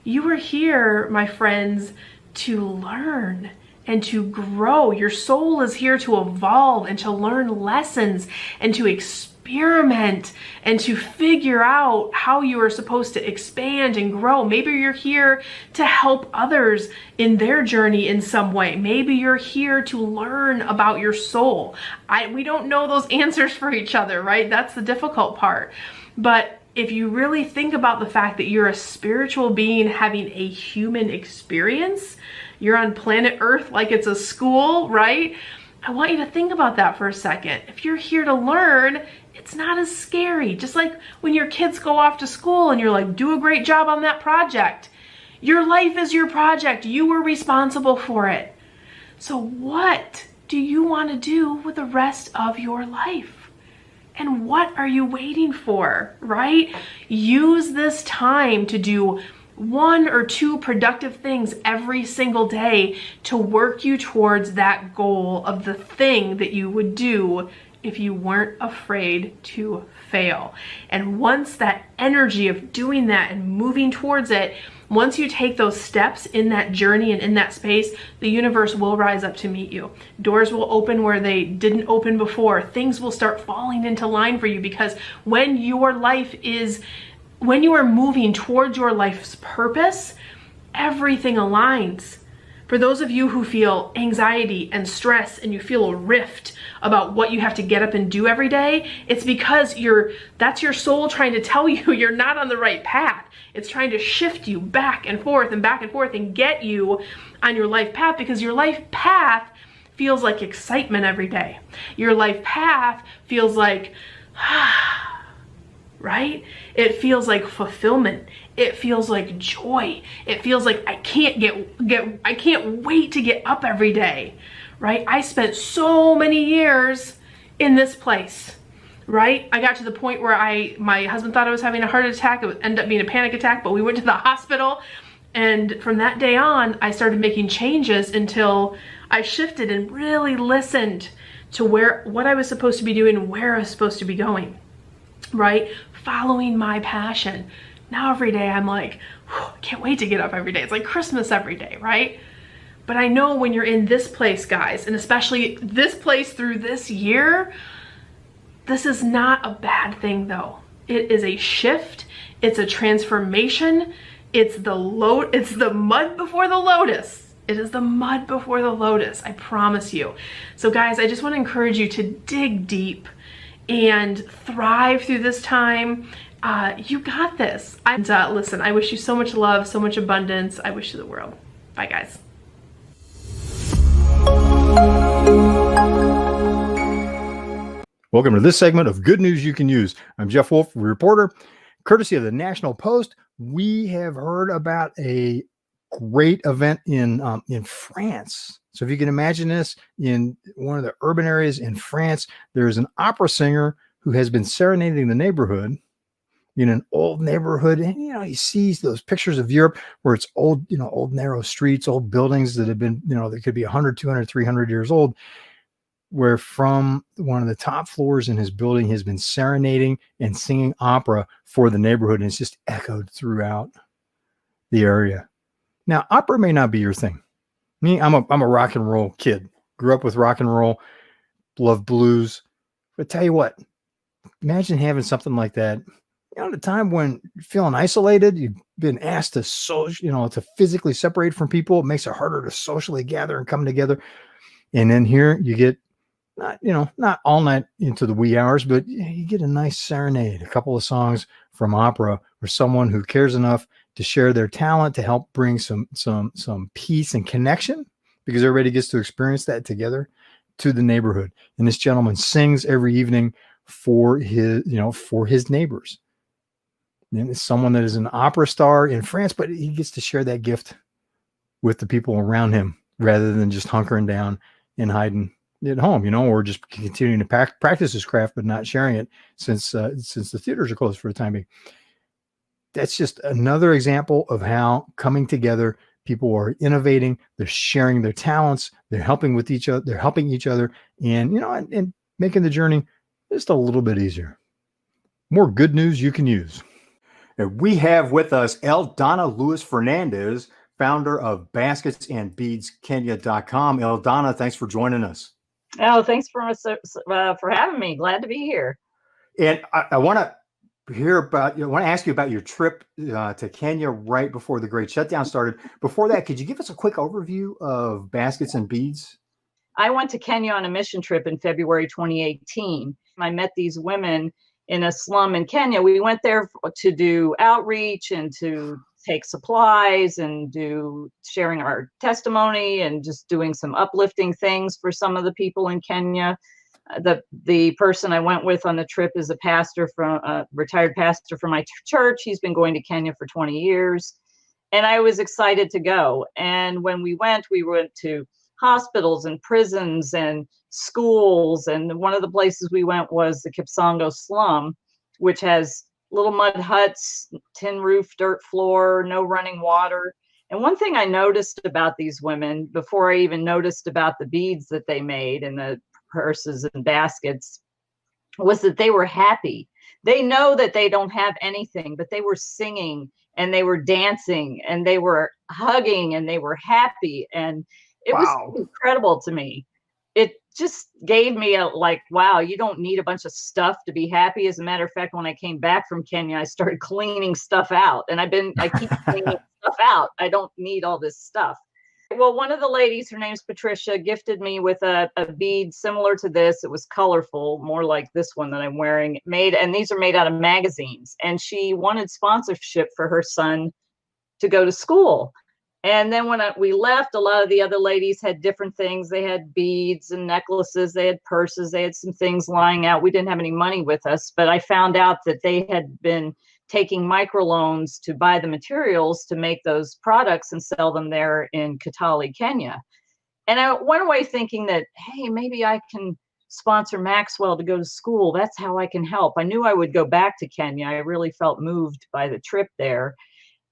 You are here, my friends, to learn and to grow. Your soul is here to evolve and to learn lessons and to experiment and to figure out how you are supposed to expand and grow. Maybe you're here to help others in their journey in some way. Maybe you're here to learn about your soul. We don't know those answers for each other, right? That's the difficult part. But if you really think about the fact that you're a spiritual being having a human experience, you're on planet Earth like it's a school, right? I want you to think about that for a second. If you're here to learn, it's not as scary. Just like when your kids go off to school and you're like, do a great job on that project. Your life is your project. You were responsible for it. So what do you want to do with the rest of your life? And what are you waiting for, right? Use this time to do 1 or 2 productive things every single day to work you towards that goal of the thing that you would do if you weren't afraid to fail. And once that energy of doing that and moving towards it, once you take those steps in that journey and in that space, the universe will rise up to meet you. Doors will open where they didn't open before. Things will start falling into line for you, because when your life is when you are moving towards your life's purpose, everything aligns. For those of you who feel anxiety and stress and you feel a rift about what you have to get up and do every day, it's because that's your soul trying to tell you you're not on the right path. It's trying to shift you back and forth and get you on your life path, because your life path feels like excitement every day. Your life path feels like, right? It feels like fulfillment. It feels like joy. It feels like I can't wait to get up every day, right? I spent so many years in this place, right? I got to the point where my husband thought I was having a heart attack. It would end up being a panic attack, but we went to the hospital. And from that day on, I started making changes until I shifted and really listened to what I was supposed to be doing and where I was supposed to be going, right? Following my passion. Now every day I'm like, can't wait to get up every day. It's like Christmas every day, right? But I know when you're in this place, guys, and especially this place through this year, this is not a bad thing though. It is a shift. It's a transformation. It's the mud before the lotus. It is the mud before the lotus, I promise you. So guys, I just want to encourage you to dig deep and thrive through this time. You got this. Listen, I wish you so much love, so much abundance. I wish you the world. Bye, guys. Welcome to this segment of Good News You Can Use. I'm Jeff Wolf, reporter, courtesy of the National Post. We have heard about a great event in France. So if you can imagine this, in one of the urban areas in France, there's an opera singer who has been serenading the neighborhood in an old neighborhood. And, you see those pictures of Europe where it's old, old narrow streets, old buildings that have been, that could be 100, 200, 300 years old, where from one of the top floors in his building has been serenading and singing opera for the neighborhood. And it's just echoed throughout the area. Now, opera may not be your thing. Me, I'm a rock and roll kid. Grew up with rock and roll, love blues. But tell you what, imagine having something like that. At a time when you're feeling isolated, you've been asked to to physically separate from people. It makes it harder to socially gather and come together. And then here you get not all night into the wee hours, but you get a nice serenade, a couple of songs from opera, or someone who cares enough to share their talent to help bring some peace and connection, because everybody gets to experience that together, to the neighborhood. And this gentleman sings every evening for his neighbors. And it's someone that is an opera star in France, but he gets to share that gift with the people around him rather than just hunkering down and hiding at home, or just continuing to practice his craft, but not sharing it since the theaters are closed for the time being. That's just another example of how coming together, people are innovating, they're sharing their talents, they're helping with each other, they're helping each other, and and making the journey just a little bit easier. More good news you can use. And we have with us Eldana Luis Fernandez, founder of basketsandbeadskenya.com. Eldana, thanks for joining us. Oh, thanks for having me. Glad to be here. And I want to ask you about your trip to Kenya right before the great shutdown started. Before that, could you give us a quick overview of Baskets and Beads? I went to Kenya on a mission trip in February 2018. I met these women in a slum in Kenya. We went there to do outreach and to take supplies and do sharing our testimony and just doing some uplifting things for some of the people in Kenya. The person I went with on the trip is a retired pastor from my church. He's been going to Kenya for 20 years. And I was excited to go. And when we went to hospitals and prisons and schools. And one of the places we went was the Kipsongo slum, which has little mud huts, tin roof, dirt floor, no running water. And one thing I noticed about these women, before I even noticed about the beads that they made and the purses and baskets, was that they were happy. They know that they don't have anything, but they were singing and they were dancing and they were hugging and they were happy. And it was incredible to me. just gave me a like, wow, you don't need a bunch of stuff to be happy. As a matter of fact, when I came back from Kenya, I started cleaning stuff out, and I keep cleaning stuff out. I don't need all this stuff. Well, one of the ladies, her name's Patricia, gifted me with a bead similar to this. It was colorful, more like this one that I'm wearing. And these are made out of magazines. And she wanted sponsorship for her son to go to school. And then when we left, a lot of the other ladies had different things. They had beads and necklaces, they had purses, they had some things lying out. We didn't have any money with us, but I found out that they had been taking microloans to buy the materials to make those products and sell them there in Kitale, Kenya. And I went away thinking that, hey, maybe I can sponsor Maxwell to go to school. That's how I can help. I knew I would go back to Kenya. I really felt moved by the trip there.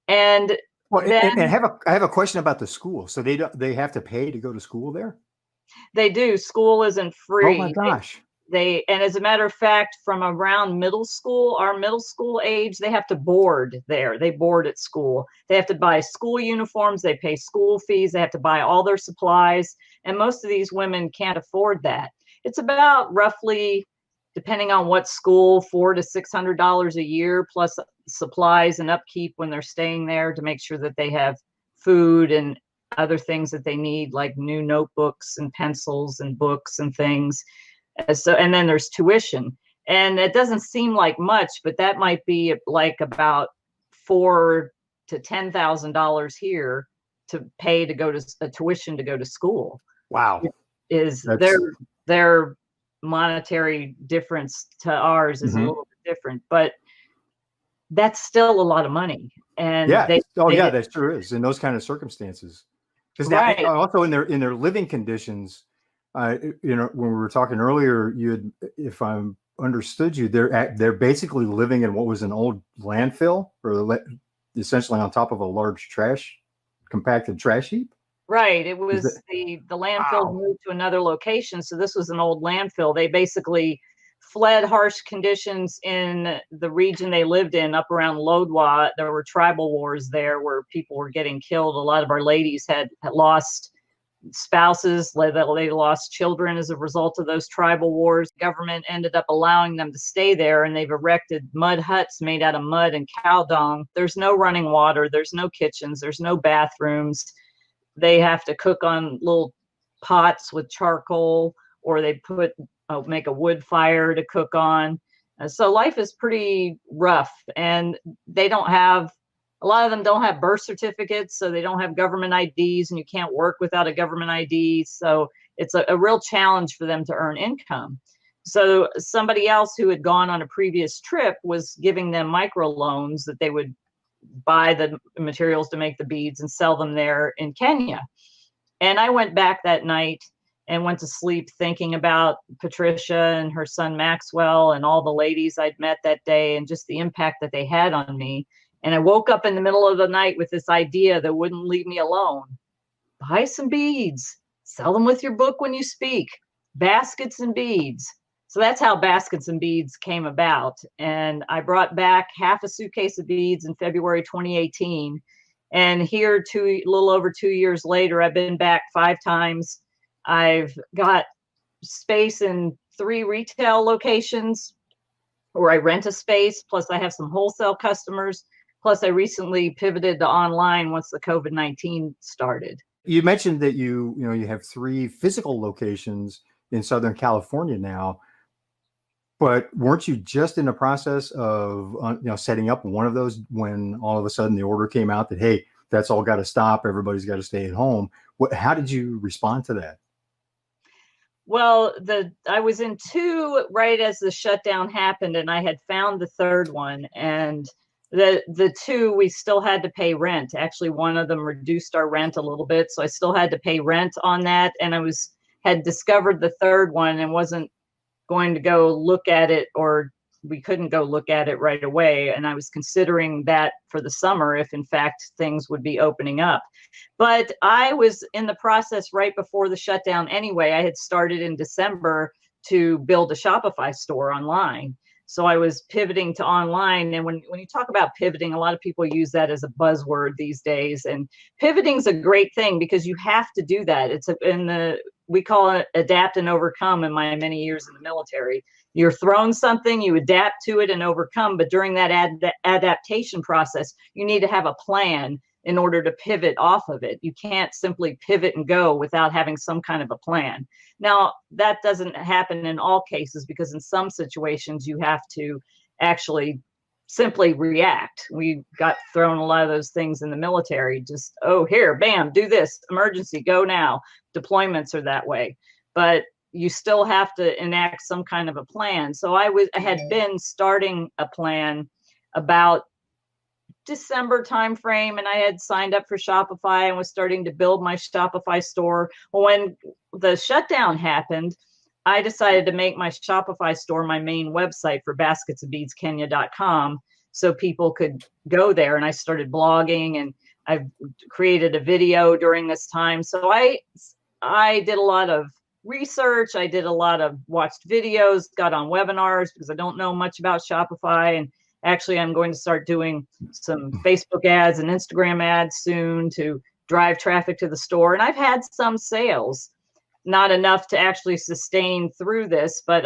And Well, then and I have a question about the school. So they have to pay to go to school there? they do. School isn't free. Oh my gosh. And as a matter of fact, from around middle school, our middle school age, they have to board there. They board at school. They have to buy school uniforms. They pay school fees. They have to buy all their supplies. And most of these women can't afford that. It's about roughly, depending on what school, $400 to $600 a year, plus supplies and upkeep when they're staying there to make sure that they have food and other things that they need, like new notebooks and pencils and books and things. And then there's tuition, and it doesn't seem like much, but that might be like about $4,000 to $10,000 here to pay to go to a tuition to go to school. Wow. Is their monetary difference to ours is a little bit different, but that's still a lot in that sure is in those kind of circumstances. Because right. Also in their living conditions. When we were talking earlier, if I understood you, they're basically living in what was an old landfill, or essentially on top of a large compacted trash heap. Right. It was the landfill moved to another location, so this was an old landfill. They basically fled harsh conditions in the region they lived in, up around Lodwar. There were tribal wars there where people were getting killed. A lot of our ladies had lost spouses, they lost children as a result of those tribal wars. Government ended up allowing them to stay there, and they've erected mud huts made out of mud and cow dung. There's no running water, there's no kitchens, there's no bathrooms. They have to cook on little pots with charcoal, or they make a wood fire to cook on. So life is pretty rough, and a lot of them don't have birth certificates, so they don't have government IDs, and you can't work without a government ID. So it's a real challenge for them to earn income. So somebody else who had gone on a previous trip was giving them microloans that they would buy the materials to make the beads and sell them there in Kenya. And I went back that night and went to sleep thinking about Patricia and her son Maxwell and all the ladies I'd met that day and just the impact that they had on me. And I woke up in the middle of the night with this idea that wouldn't leave me alone. Buy some beads, sell them with your book when you speak, baskets and beads. So that's how Baskets and Beads came about. And I brought back half a suitcase of beads in February 2018. And here, a little over 2 years later, I've been back 5 times. I've got space in 3 retail locations where I rent a space, plus I have some wholesale customers. Plus, I recently pivoted to online once the COVID-19 started. You mentioned that you have 3 physical locations in Southern California now, but weren't you just in the process of setting up one of those when all of a sudden the order came out that, hey, that's all got to stop, everybody's got to stay at home? How did you respond to that? Well, I was in 2 right as the shutdown happened, and I had found the 3rd one, and the 2 we still had to pay rent. Actually, one of them reduced our rent a little bit, so I still had to pay rent on that. And I had discovered the 3rd one and wasn't going to go look at it, or we couldn't go look at it right away. And I was considering that for the summer if in fact things would be opening up. But I was in the process right before the shutdown anyway. I had started in December to build a Shopify store online. So I was pivoting to online. And when you talk about pivoting, a lot of people use that as a buzzword these days. And pivoting is a great thing because you have to do that. we call it adapt and overcome in my many years in the military. You're thrown something, you adapt to it and overcome, but during that adaptation process, you need to have a plan in order to pivot off of it. You can't simply pivot and go without having some kind of a plan. Now, that doesn't happen in all cases, because in some situations you have to actually simply react. We got thrown a lot of those things in the military, just, oh, here, bam, do this, emergency, go now. Deployments are that way. But you still have to enact some kind of a plan. So I had been starting a plan about December timeframe, and I had signed up for Shopify and was starting to build my Shopify store. When the shutdown happened, I decided to make my Shopify store my main website for basketsandbeadskenya.com so people could go there. And I started blogging, and I've created a video during this time. So I did a lot of research. I did a lot of watched videos, got on webinars because I don't know much about Shopify. And actually, I'm going to start doing some Facebook ads and Instagram ads soon to drive traffic to the store. And I've had some sales, not enough to actually sustain through this, but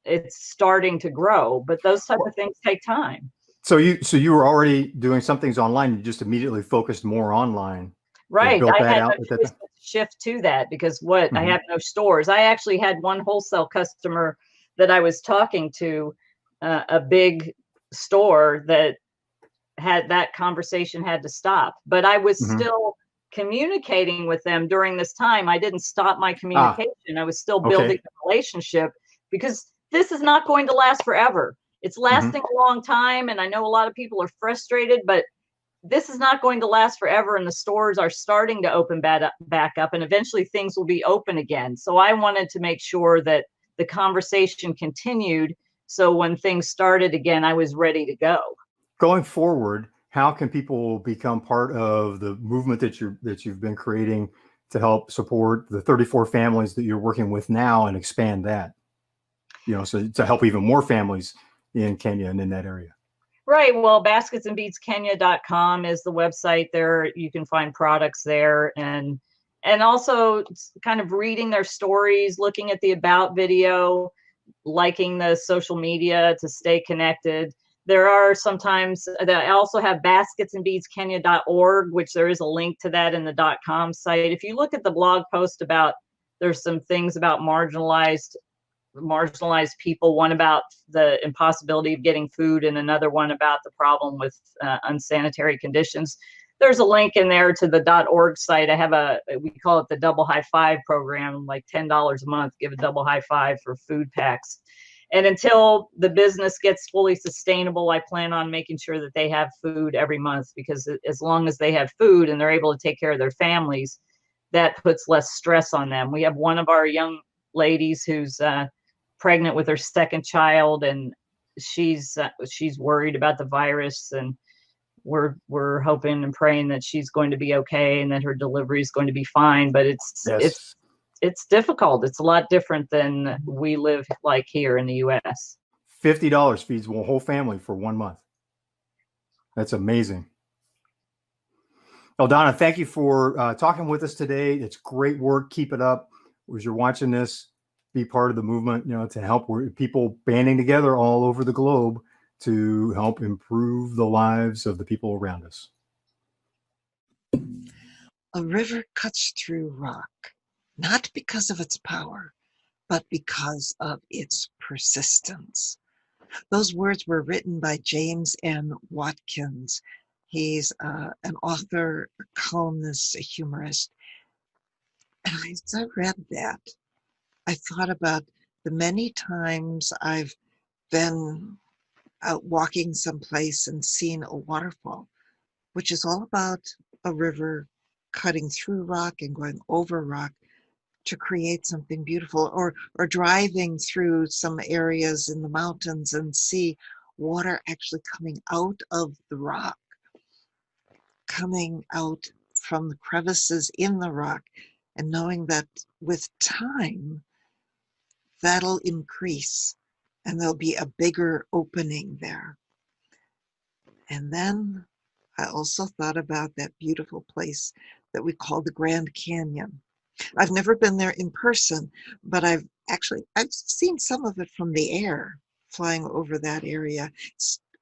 it's starting to grow. But those type of things take time. So you were already doing some things online. You just immediately focused more online. Right. Built I that had out no choice but to shift to that because I have no stores. I actually had one wholesale customer that I was talking to, a big store, that had that conversation had to stop. But I was still communicating with them during this time. I didn't stop my communication. I was still building the relationship, because this is not going to last forever. It's lasting a long time. And I know a lot of people are frustrated, but this is not going to last forever. And the stores are starting to open back up, and eventually things will be open again. So I wanted to make sure that the conversation continued. So when things started again, I was ready to go. Going forward, how can people become part of the movement that you've been creating to help support the 34 families that you're working with now and expand that? So to help even more families in Kenya and in that area. Right. Well, basketsandbeadskenya.com is the website. There you can find products there, and also kind of reading their stories, looking at the about video, liking the social media to stay connected. There are sometimes that I also have basketsandbeadskenya.org, which there is a link to that in the .com site. If you look at the blog post there's some things about marginalized people, one about the impossibility of getting food and another one about the problem with unsanitary conditions. There's a link in there to the .org site. I have we call it the double high five program, like $10 a month, give a double high five for food packs. And until the business gets fully sustainable, I plan on making sure that they have food every month, because as long as they have food and they're able to take care of their families, that puts less stress on them. We have one of our young ladies who's pregnant with her second child, and she's worried about the virus, and we're hoping and praying that she's going to be okay and that her delivery is going to be fine. But it's difficult. It's a lot different than we live like here in the US. $50 feeds a whole family for 1 month. That's amazing. Well, Donna, thank you for talking with us today. It's great work. Keep it up. As you're watching this, be part of the movement, to help people banding together all over the globe to help improve the lives of the people around us. A river cuts through rock, not because of its power, but because of its persistence. Those words were written by James N. Watkins. He's an author, a columnist, a humorist. And as I read that, I thought about the many times I've been out walking someplace and seen a waterfall, which is all about a river cutting through rock and going over rock to create something beautiful, or driving through some areas in the mountains and see water actually coming out of the rock, coming out from the crevices in the rock, and knowing that with time, that'll increase and there'll be a bigger opening there. And then I also thought about that beautiful place that we call the Grand Canyon. I've never been there in person, but I've seen some of it from the air, flying over that area.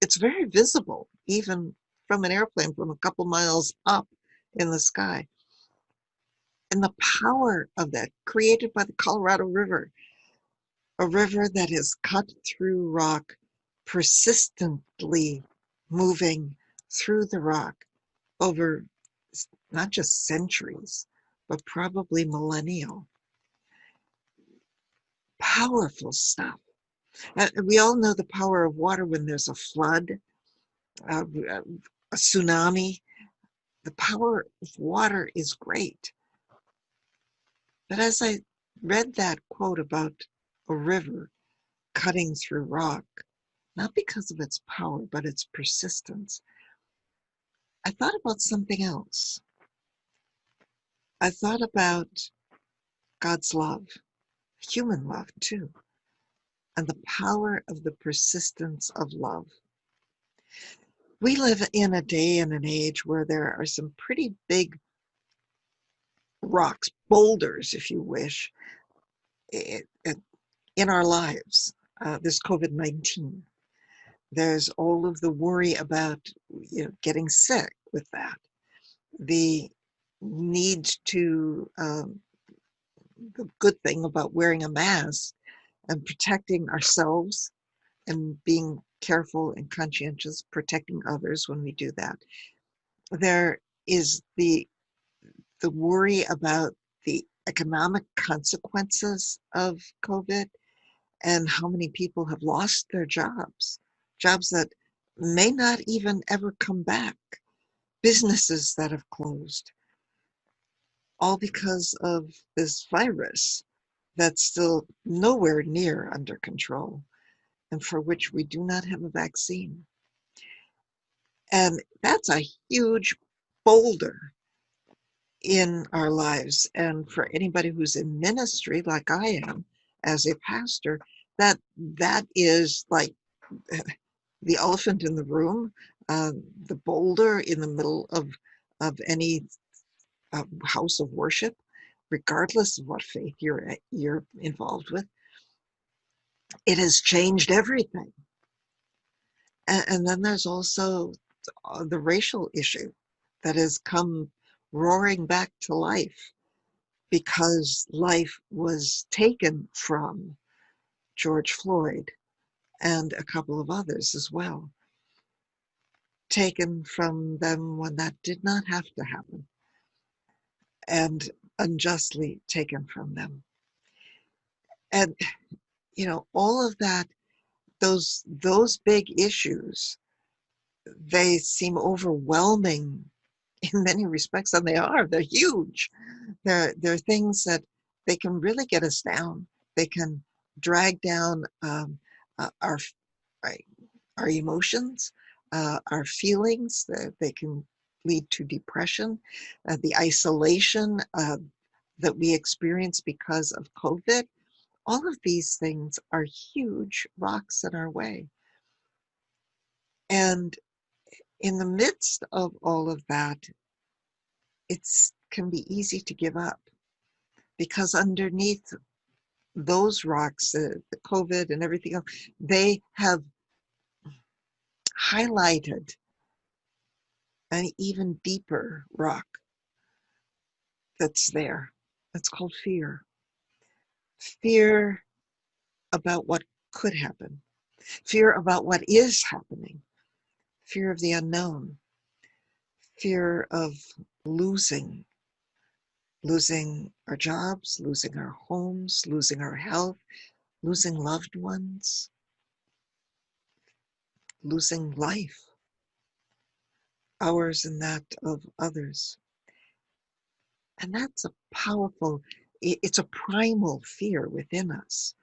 It's very visible, even from an airplane from a couple miles up in the sky. And the power of that, created by the Colorado River, a river that is cut through rock, persistently moving through the rock over not just centuries, but probably millennial. Powerful stuff. We all know the power of water when there's a flood, a tsunami. The power of water is great. But as I read that quote about a river cutting through rock, not because of its power, but its persistence, I thought about something else. I thought about God's love, human love too, and the power of the persistence of love. We live in a day and an age where there are some pretty big rocks, boulders, if you wish, in our lives. There's COVID-19. There's all of the worry about getting sick with that. The need to, the good thing about wearing a mask and protecting ourselves and being careful and conscientious, protecting others when we do that. There is the worry about the economic consequences of COVID and how many people have lost their jobs that may not even ever come back, businesses that have closed, all because of this virus that's still nowhere near under control and for which we do not have a vaccine. And that's a huge boulder in our lives. And for anybody who's in ministry, like I am, as a pastor, that is like the elephant in the room, the boulder in the middle of any house of worship, regardless of what faith you're involved with. It has changed everything. And then there's also the racial issue that has come roaring back to life because life was taken from George Floyd and a couple of others as well. Taken from them when that did not have to happen, and unjustly taken from them. And, all of that, those big issues, they seem overwhelming in many respects, and they are. They're huge. They're things that they can really get us down. They can drag down our emotions, our feelings. They can lead to depression, the isolation that we experience because of COVID. All of these things are huge rocks in our way. And in the midst of all of that, it can be easy to give up because underneath those rocks, the COVID and everything else, they have highlighted an even deeper rock that's there. That's called fear. Fear about what could happen. Fear about what is happening. Fear of the unknown. Fear of losing our jobs, losing our homes, losing our health, losing loved ones, losing life, ours and that of others. And that's a powerful, it's a primal fear within us.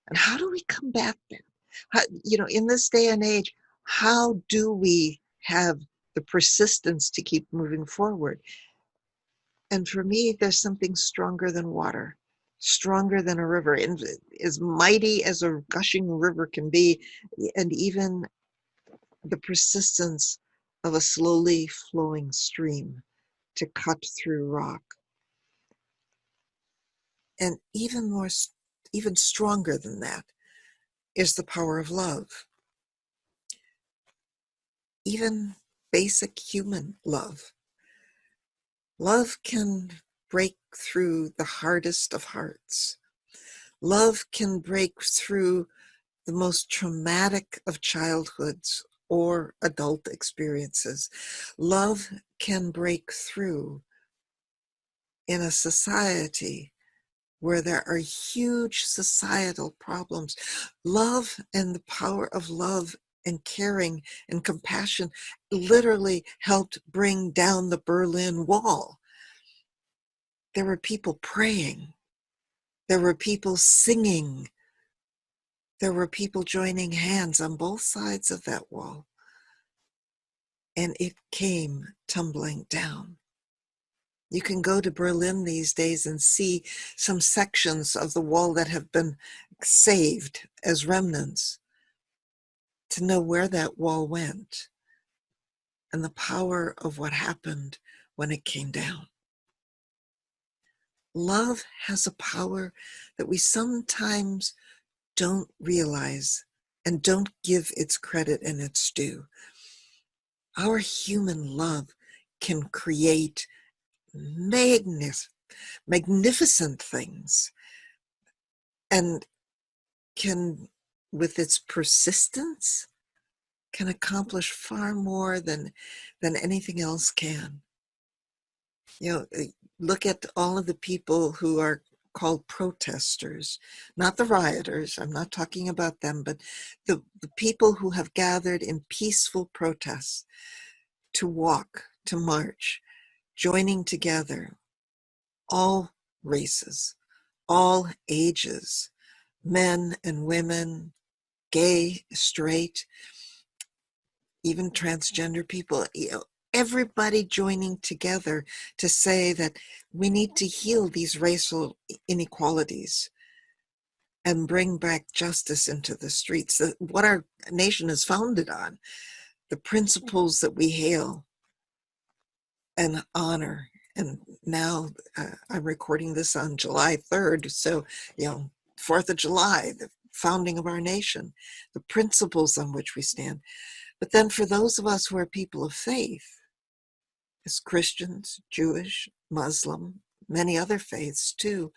And how do we combat that? How, in this day and age, how do we have the persistence to keep moving forward? And for me, there's something stronger than water, stronger than a river, and as mighty as a gushing river can be, and even the persistence of a slowly flowing stream to cut through rock. And even stronger than that is the power of love. Even basic human love. Love can break through the hardest of hearts. Love can break through the most traumatic of childhoods or adult experiences. Love can break through in a society where there are huge societal problems. Love and the power of love and caring and compassion literally helped bring down the Berlin Wall. There were people praying. There were people singing. There were people joining hands on both sides of that wall. And it came tumbling down. You can go to Berlin these days and see some sections of the wall that have been saved as remnants, to know where that wall went and the power of what happened when it came down. Love has a power that we sometimes don't realize and don't give its credit and its due. Our human love can create magnificent things, and can, with its persistence, can accomplish far more than anything else can. Look at all of the people who are called protesters, not the rioters. I'm not talking about them, but the people who have gathered in peaceful protests to walk, to march, joining together, all races, all ages, men and women, gay, straight, even transgender people, everybody joining together to say that we need to heal these racial inequalities and bring back justice into the streets. What our nation is founded on, the principles that we hail and honor. And now I'm recording this on July 3rd, so 4th of July, the founding of our nation, the principles on which we stand. But then for those of us who are people of faith, as Christians, Jewish, Muslim, many other faiths too,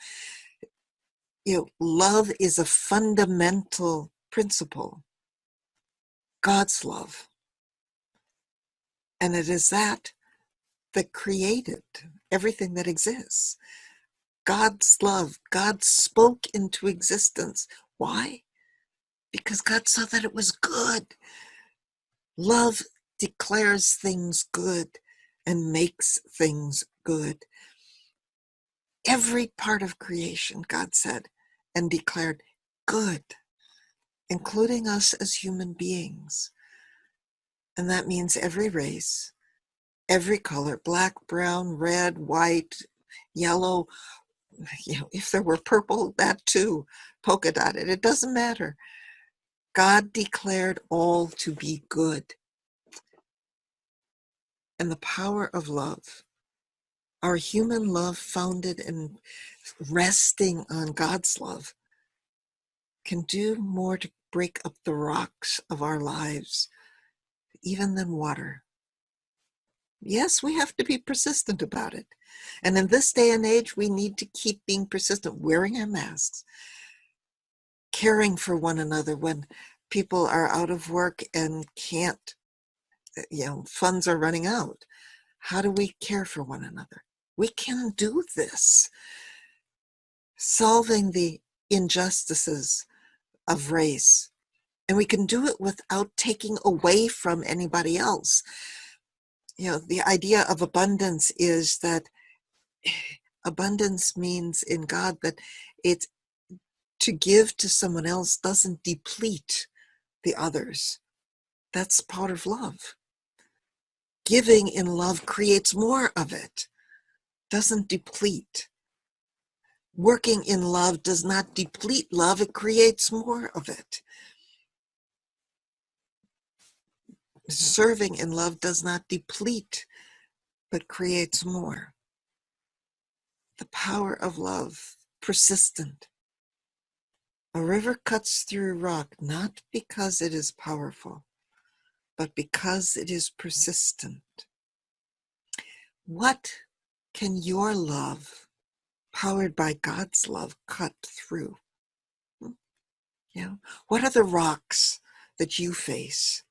love is a fundamental principle. God's love. And it is that created everything that exists. God's love. God spoke into existence. Why? Because God saw that it was good. Love declares things good and makes things good. Every part of creation, God said and declared good, including us as human beings. And that means every race, every color, black, brown, red, white, yellow, if there were purple, that too, polka dotted, it doesn't matter. God declared all to be good. And the power of love, our human love founded and resting on God's love, can do more to break up the rocks of our lives, even than water. Yes, we have to be persistent about it. And in this day and age, we need to keep being persistent, wearing our masks, caring for one another when people are out of work and can't, funds are running out. How do we care for one another? We can do this. Solving the injustices of race. And we can do it without taking away from anybody else. The idea of abundance is that abundance means in God that it's to give to someone else doesn't deplete the others. That's part of love. Giving in love creates more of it, doesn't deplete. Working in love does not deplete love, it creates more of it. Serving in love does not deplete, but creates more. The power of love, persistent. A river cuts through rock not because it is powerful, but because it is persistent. What can your love, powered by God's love, cut through? What are the rocks that you face?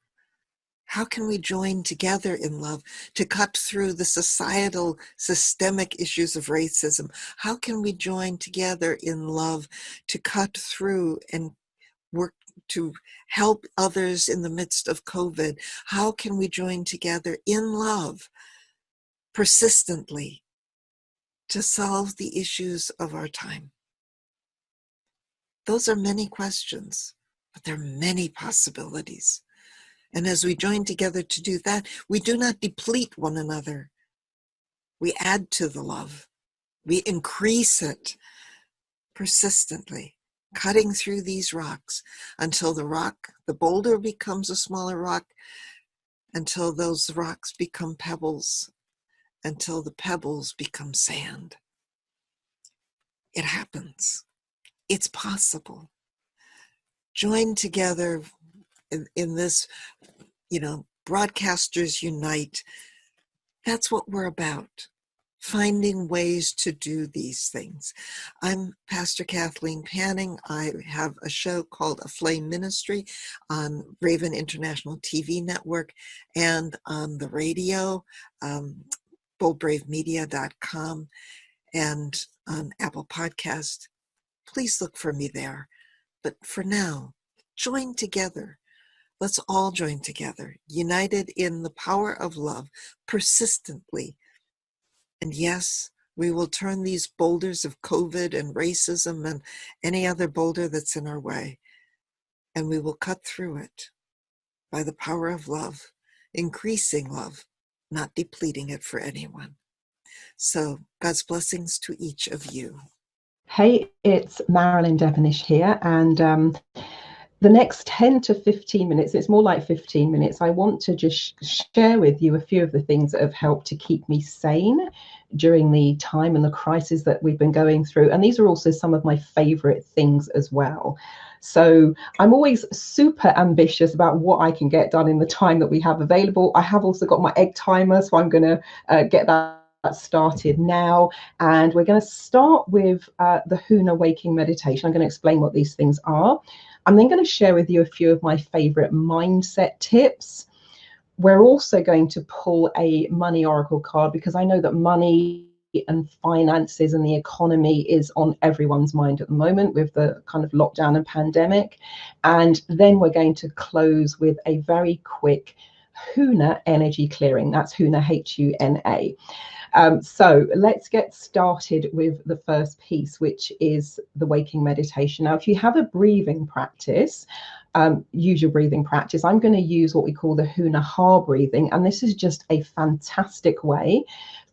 How can we join together in love to cut through the societal, systemic issues of racism? How can we join together in love to cut through and work to help others in the midst of COVID? How can we join together in love persistently to solve the issues of our time? Those are many questions, but there are many possibilities. And as we join together to do that, we do not deplete one another. We add to the love. We increase it persistently, cutting through these rocks until the boulder becomes a smaller rock, until those rocks become pebbles, until the pebbles become sand. It happens. It's possible. Join together in this, Broadcasters Unite. That's what we're about, finding ways to do these things. I'm Pastor Kathleen Panning. I have a show called A Flame Ministry on Raven International TV Network and on the radio, boldbravemedia.com, and on Apple Podcast. Please look for me there. But for now, join together. Let's all join together, united in the power of love, persistently. And yes, we will turn these boulders of COVID and racism and any other boulder that's in our way, and we will cut through it by the power of love, increasing love, not depleting it for anyone. So God's blessings to each of you. Hey, it's Marilyn Devonish here, and the next 10 to 15 minutes, it's more like 15 minutes, I want to just share with you a few of the things that have helped to keep me sane during the time and the crisis that we've been going through. And these are also some of my favorite things as well. So I'm always super ambitious about what I can get done in the time that we have available. I have also got my egg timer, so I'm going to get that started now, and we're going to start with the Huna waking meditation. I'm going to explain what these things are. I'm then going to share with you a few of my favorite mindset tips. We're also going to pull a money oracle card, because I know that money and finances and the economy is on everyone's mind at the moment with the kind of lockdown and pandemic. And then we're going to close with a very quick Huna energy clearing. That's Huna, Huna. So let's get started with the first piece, which is the waking meditation. Now, if you have a breathing practice, use your breathing practice. I'm going to use what we call the Huna Ha breathing, and this is just a fantastic way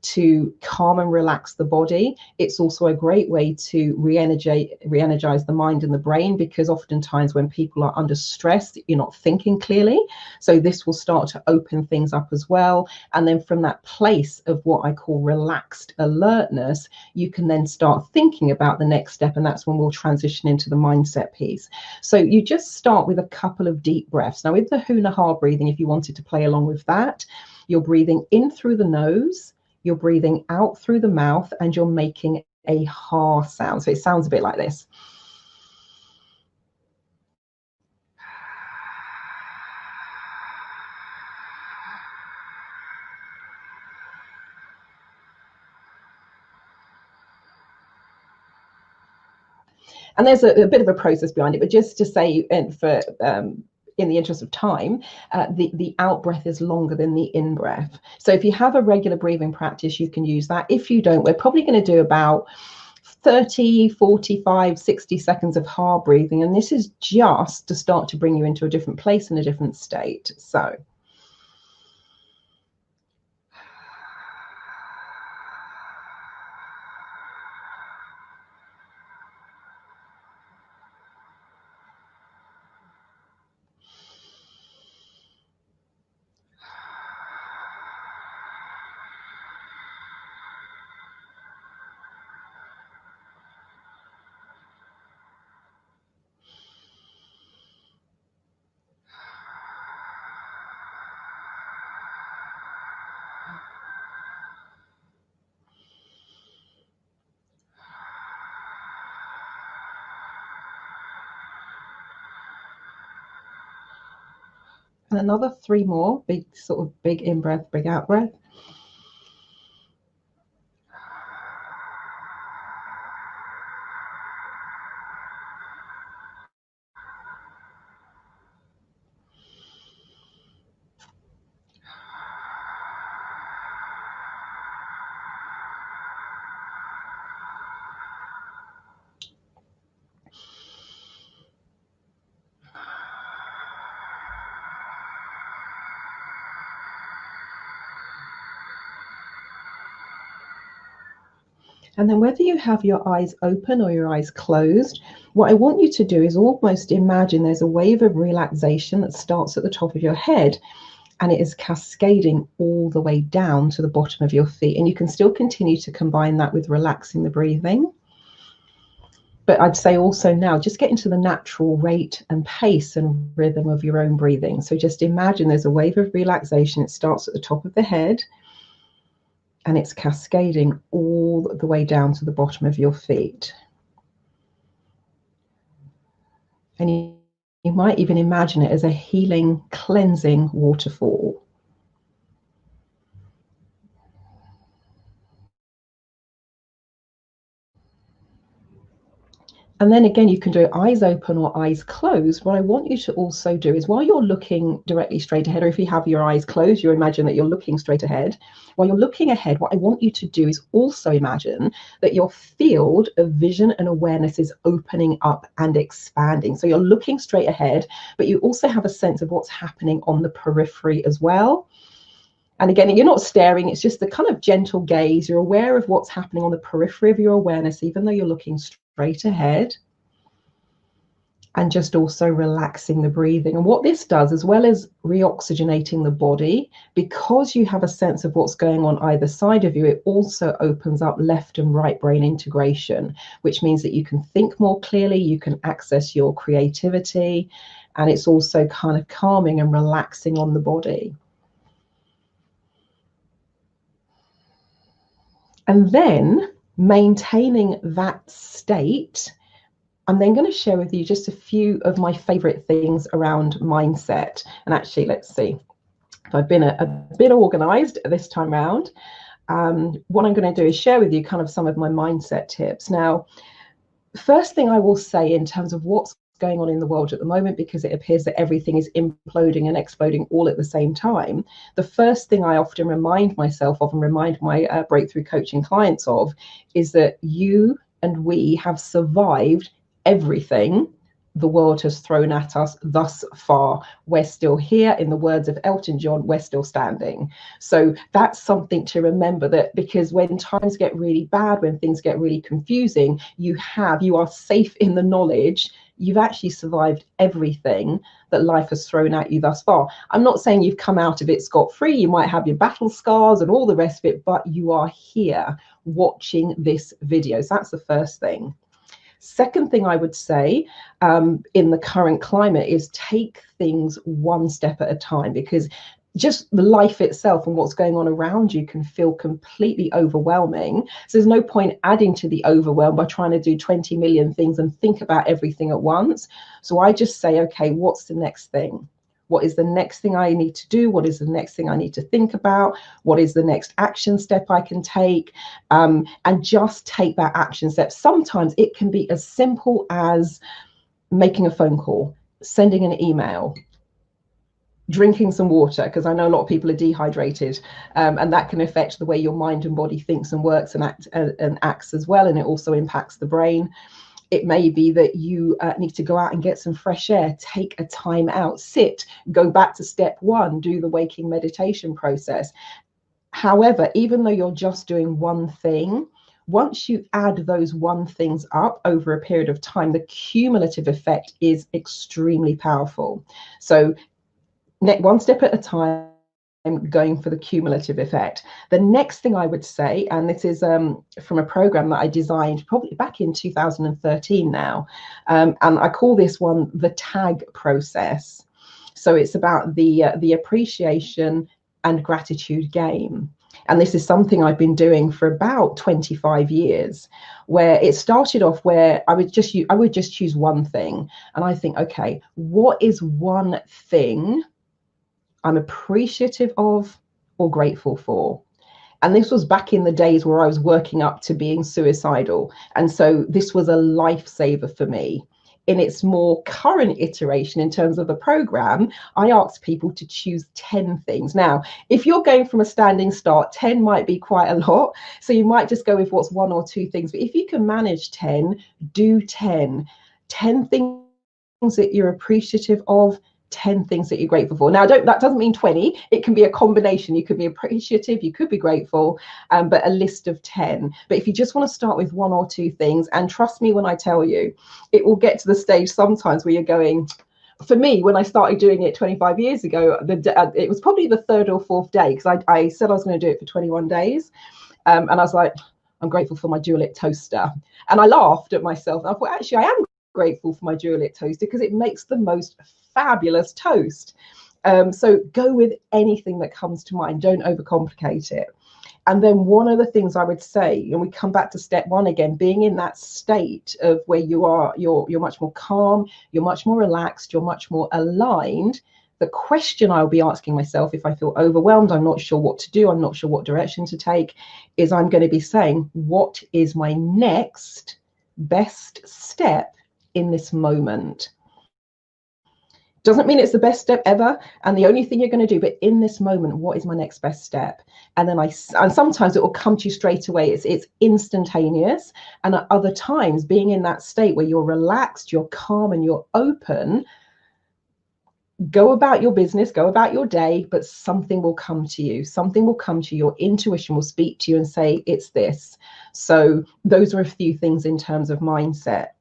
to calm and relax the body. It's also a great way to re-energize the mind and the brain, because oftentimes when people are under stress, you're not thinking clearly. So this will start to open things up as well. And then from that place of what I call relaxed alertness, you can then start thinking about the next step. And that's when we'll transition into the mindset piece. So you just start with a couple of deep breaths. Now with the Huna Ha breathing, if you wanted to play along with that, you're breathing in through the nose, you're breathing out through the mouth, and you're making a ha sound. So it sounds a bit like this. And there's a bit of a process behind it, but just to say, and for in the interest of time, the out breath is longer than the in breath. So if you have a regular breathing practice, you can use that. If you don't, we're probably going to do about 30, 45, 60 seconds of hard breathing. And this is just to start to bring you into a different place and a different state. So. And another 3 more, big sort of big in breath, big out breath. And then whether you have your eyes open or your eyes closed, what I want you to do is almost imagine there's a wave of relaxation that starts at the top of your head and it is cascading all the way down to the bottom of your feet. And you can still continue to combine that with relaxing the breathing. But I'd say also now, just get into the natural rate and pace and rhythm of your own breathing. So just imagine there's a wave of relaxation. It starts at the top of the head and it's cascading all the way down to the bottom of your feet. And you might even imagine it as a healing, cleansing waterfall. And then again, you can do eyes open or eyes closed. What I want you to also do is while you're looking directly straight ahead, or if you have your eyes closed, you imagine that you're looking straight ahead. While you're looking ahead, what I want you to do is also imagine that your field of vision and awareness is opening up and expanding. So you're looking straight ahead, but you also have a sense of what's happening on the periphery as well. And again, you're not staring, it's just the kind of gentle gaze. You're aware of what's happening on the periphery of your awareness, even though you're looking straight ahead. And just also relaxing the breathing. And what this does, as well as reoxygenating the body, because you have a sense of what's going on either side of you, it also opens up left and right brain integration, which means that you can think more clearly, you can access your creativity, and it's also kind of calming and relaxing on the body. And then maintaining that state, I'm then going to share with you just a few of my favorite things around mindset. And actually, let's see. I've been a bit organized this time around. What I'm going to do is share with you kind of some of my mindset tips. Now, first thing I will say in terms of what's going on in the world at the moment, because it appears that everything is imploding and exploding all at the same time, the first thing I often remind myself of and remind my breakthrough coaching clients of is that you and we have survived everything the world has thrown at us thus far. We're still here. In the words of Elton John, we're still standing. So that's something to remember, that because when times get really bad, when things get really confusing, you are safe in the knowledge you've actually survived everything that life has thrown at you thus far. I'm not saying you've come out of it scot-free. You might have your battle scars and all the rest of it, but you are here watching this video. So that's the first thing. Second thing I would say in the current climate is take things one step at a time, because just the life itself and what's going on around you can feel completely overwhelming. So there's no point adding to the overwhelm by trying to do 20 million things and think about everything at once. So I just say, okay, what's the next thing? What is the next thing I need to do? What is the next thing I need to think about? What is the next action step I can take? And just take that action step. Sometimes it can be as simple as making a phone call, sending an email, drinking some water, because I know a lot of people are dehydrated, and that can affect the way your mind and body thinks and works and acts as well, and it also impacts the brain. It may be that you need to go out and get some fresh air, take a time out, sit, go back to step one, do the waking meditation process. However, even though you're just doing one thing, once you add those one things up over a period of time, the cumulative effect is extremely powerful. So one step at a time, going for the cumulative effect. The next thing I would say, and this is from a program that I designed probably back in 2013 now, and I call this one the tag process. So it's about the appreciation and gratitude game. And this is something I've been doing for about 25 years, where it started off where I would just choose one thing. And I think, okay, what is one thing I'm appreciative of, or grateful for. And this was back in the days where I was working up to being suicidal. And so this was a lifesaver for me. In its more current iteration, in terms of the program, I asked people to choose 10 things. Now, if you're going from a standing start, 10 might be quite a lot. So you might just go with what's 1 or 2 things. But if you can manage 10, do 10. 10 things that you're appreciative of, 10 things that you're grateful for. Now, that doesn't mean 20. It can be a combination. You could be appreciative, you could be grateful, but a list of 10. But if you just want to start with 1 or 2 things, and trust me when I tell you, it will get to the stage sometimes where you're going, for me, when I started doing it 25 years ago, it was probably the 3rd or 4th day, because I said I was going to do it for 21 days. And I was like, I'm grateful for my dual-lit toaster. And I laughed at myself. And I thought, actually, I am grateful for my dual-lit toaster because it makes the most fabulous toast. So go with anything that comes to mind. Don't overcomplicate it. And then one of the things I would say, and we come back to step 1 again, being in that state of where you're much more calm, you're much more relaxed, you're much more aligned. The question I'll be asking myself if I feel overwhelmed, I'm not sure what to do, I'm not sure what direction to take, is I'm going to be saying, what is my next best step in this moment? Doesn't mean it's the best step ever and the only thing you're going to do, but in this moment, what is my next best step? And then and sometimes it will come to you straight away. It's instantaneous. And at other times, being in that state where you're relaxed, you're calm, and you're open, go about your business, go about your day, but something will come to you. Something will come to you. Your intuition will speak to you and say, it's this. So those are a few things in terms of mindset.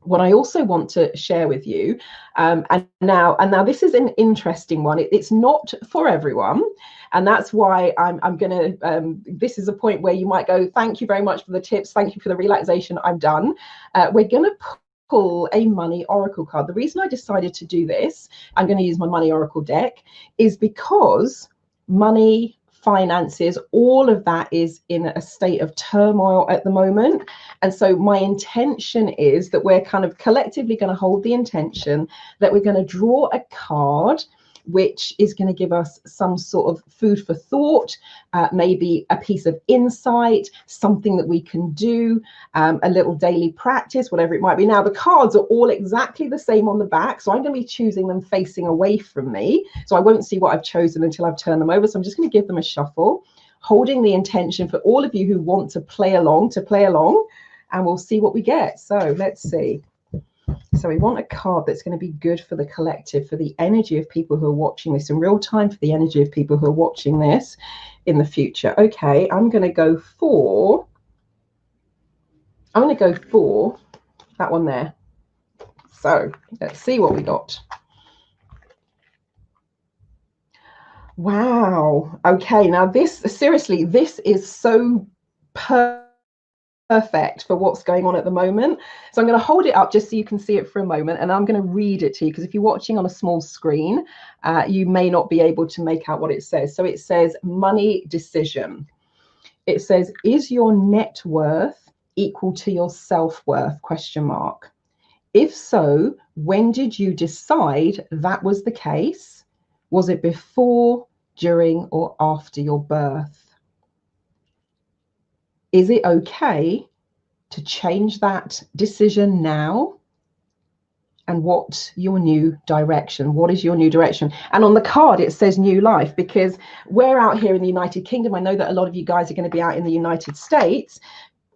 What I also want to share with you, and now this is an interesting one. It's not for everyone, and that's why I'm going to. This is a point where you might go, "Thank you very much for the tips. Thank you for the relaxation. I'm done." We're going to pull a money oracle card. The reason I decided to do this, I'm going to use my money oracle deck, is because money, finances, all of that is in a state of turmoil at the moment. And so my intention is that we're kind of collectively going to hold the intention that we're going to draw a card which is going to give us some sort of food for thought, maybe a piece of insight, something that we can do, a little daily practice, whatever it might be. Now, the cards are all exactly the same on the back, so I'm going to be choosing them facing away from me. So I won't see what I've chosen until I've turned them over. So I'm just going to give them a shuffle, holding the intention for all of you who want to play along, and we'll see what we get. So let's see. So we want a card that's going to be good for the collective, for the energy of people who are watching this in real time, for the energy of people who are watching this in the future. Okay, I'm going to go for that one there. So let's see what we got. Wow. Okay, now this is so perfect for what's going on at the moment. So I'm going to hold it up just so you can see it for a moment, and I'm going to read it to you, because if you're watching on a small screen, you may not be able to make out what it says. So it says money decision. It says, is your net worth equal to your self-worth? ? If so, when did you decide that was the case? Was it before, during, or after your birth? Is it okay to change that decision now? And what's your new direction? What is your new direction? And on the card, it says new life, because we're out here in the United Kingdom. I know that a lot of you guys are going to be out in the United States.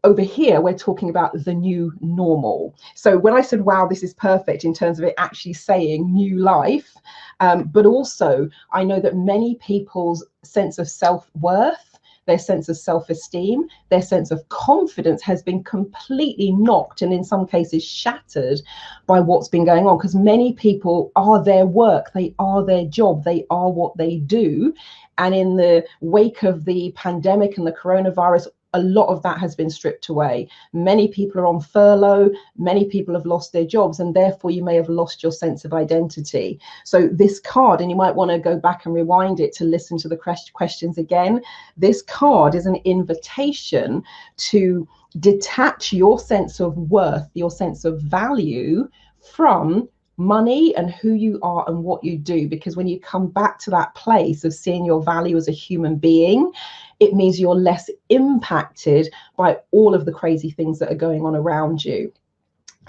Over here, we're talking about the new normal. So when I said, wow, this is perfect in terms of it actually saying new life, but also I know that many people's sense of self-worth, their sense of self-esteem, their sense of confidence has been completely knocked, and in some cases shattered, by what's been going on, because many people are their work, they are their job, they are what they do. And in the wake of the pandemic and the coronavirus, a lot of that has been stripped away. Many people are on furlough, many people have lost their jobs, and therefore you may have lost your sense of identity. So this card, and you might want to go back and rewind it to listen to the questions again, this card is an invitation to detach your sense of worth, your sense of value from money and who you are and what you do. Because when you come back to that place of seeing your value as a human being, it means you're less impacted by all of the crazy things that are going on around you.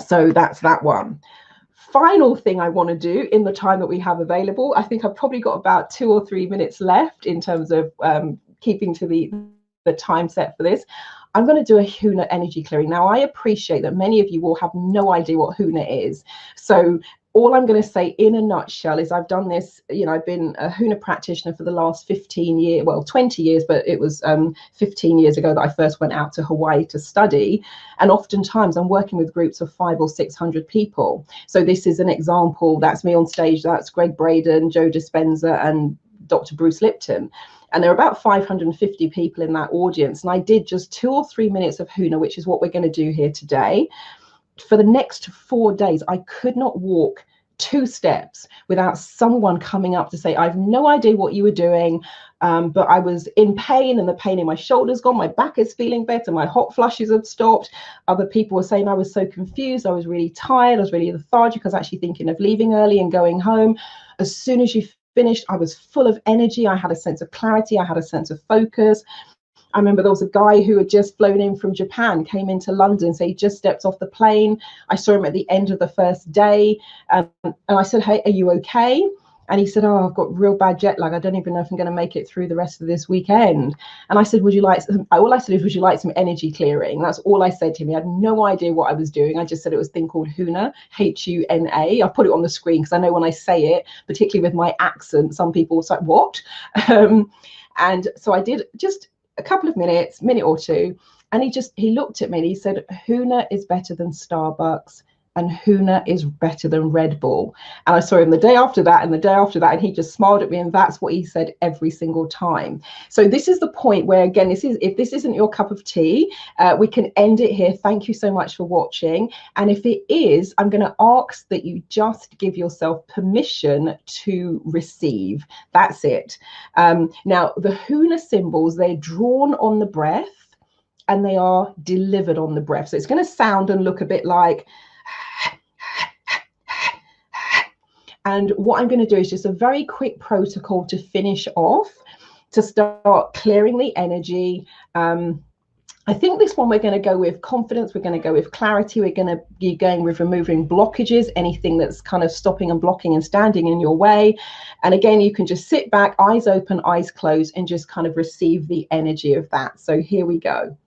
So that's that one. Final thing I want to do in the time that we have available, I think I've probably got about 2 or 3 minutes left in terms of keeping to the time set for this. I'm going to do a HUNA energy clearing. Now, I appreciate that many of you will have no idea what HUNA is. So all I'm going to say in a nutshell is I've done this, I've been a HUNA practitioner for the last 15 years, well, 20 years, but it was 15 years ago that I first went out to Hawaii to study. And oftentimes I'm working with groups of 500 or 600 people. So this is an example. That's me on stage. That's Greg Braden, Joe Dispenza, and Dr. Bruce Lipton. And there are about 550 people in that audience. And I did just 2 or 3 minutes of HUNA, which is what we're going to do here today. For the next 4 days, I could not walk 2 steps without someone coming up to say, I have no idea what you were doing, but I was in pain and the pain in my shoulder's gone. My back is feeling better. My hot flushes have stopped. Other people were saying I was so confused. I was really tired. I was really lethargic. I was actually thinking of leaving early and going home. As soon as you finished, I was full of energy. I had a sense of clarity. I had a sense of focus. I remember there was a guy who had just flown in from Japan, came into London, so he just stepped off the plane. I saw him at the end of the first day, and I said, hey, are you okay? And he said, oh, I've got real bad jet lag. I don't even know if I'm going to make it through the rest of this weekend. And I said, would you like some? All I said is, would you like some energy clearing? That's all I said to him. He had no idea what I was doing. I just said it was a thing called HUNA, HUNA. I put it on the screen because I know when I say it, particularly with my accent, some people will say, what? And so I did just a couple of minutes, minute or two, and he looked at me and he said, HUNA is better than Starbucks, and HUNA is better than Red Bull. And I saw him the day after that and the day after that, and he just smiled at me, and that's what he said every single time. So this is the point where, again, if this isn't your cup of tea, we can end it here. Thank you so much for watching. And if it is, I'm going to ask that you just give yourself permission to receive. That's it. Now, the HUNA symbols, they're drawn on the breath and they are delivered on the breath. So it's going to sound and look a bit like, and what I'm going to do is just a very quick protocol to finish off, to start clearing the energy. I think this one we're going to go with confidence. We're going to go with clarity. We're going to be going with removing blockages, anything that's kind of stopping and blocking and standing in your way. And again, you can just sit back, eyes open, eyes closed, and just kind of receive the energy of that. So here we go.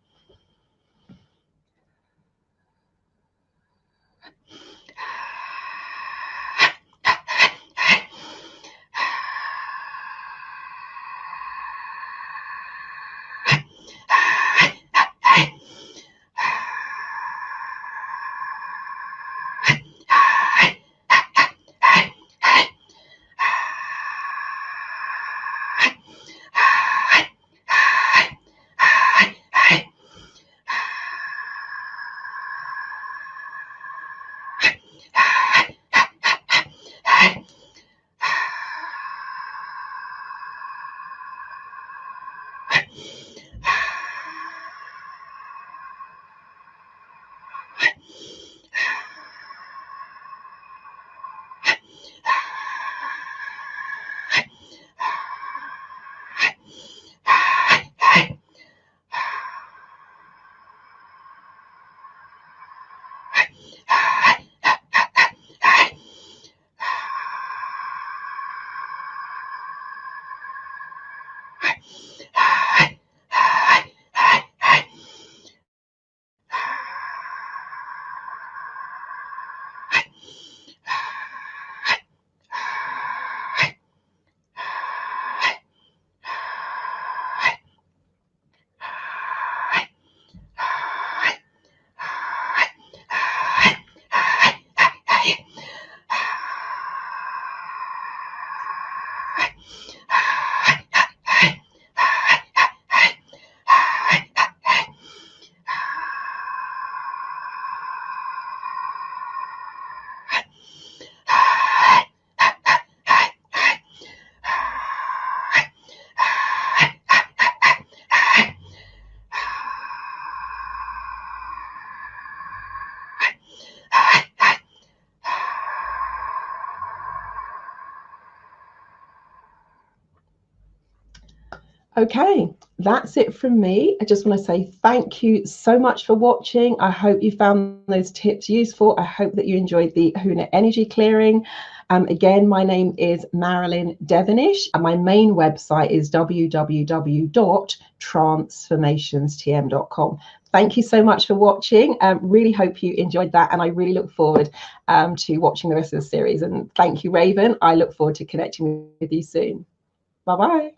Okay, that's it from me. I just want to say thank you so much for watching. I hope you found those tips useful. I hope that you enjoyed the Huna energy clearing. Again, my name is Marilyn Devonish, and my main website is www.transformationstm.com. Thank you so much for watching. Really hope you enjoyed that, and I really look forward to watching the rest of the series. And thank you, Raven. I look forward to connecting with you soon. Bye-bye.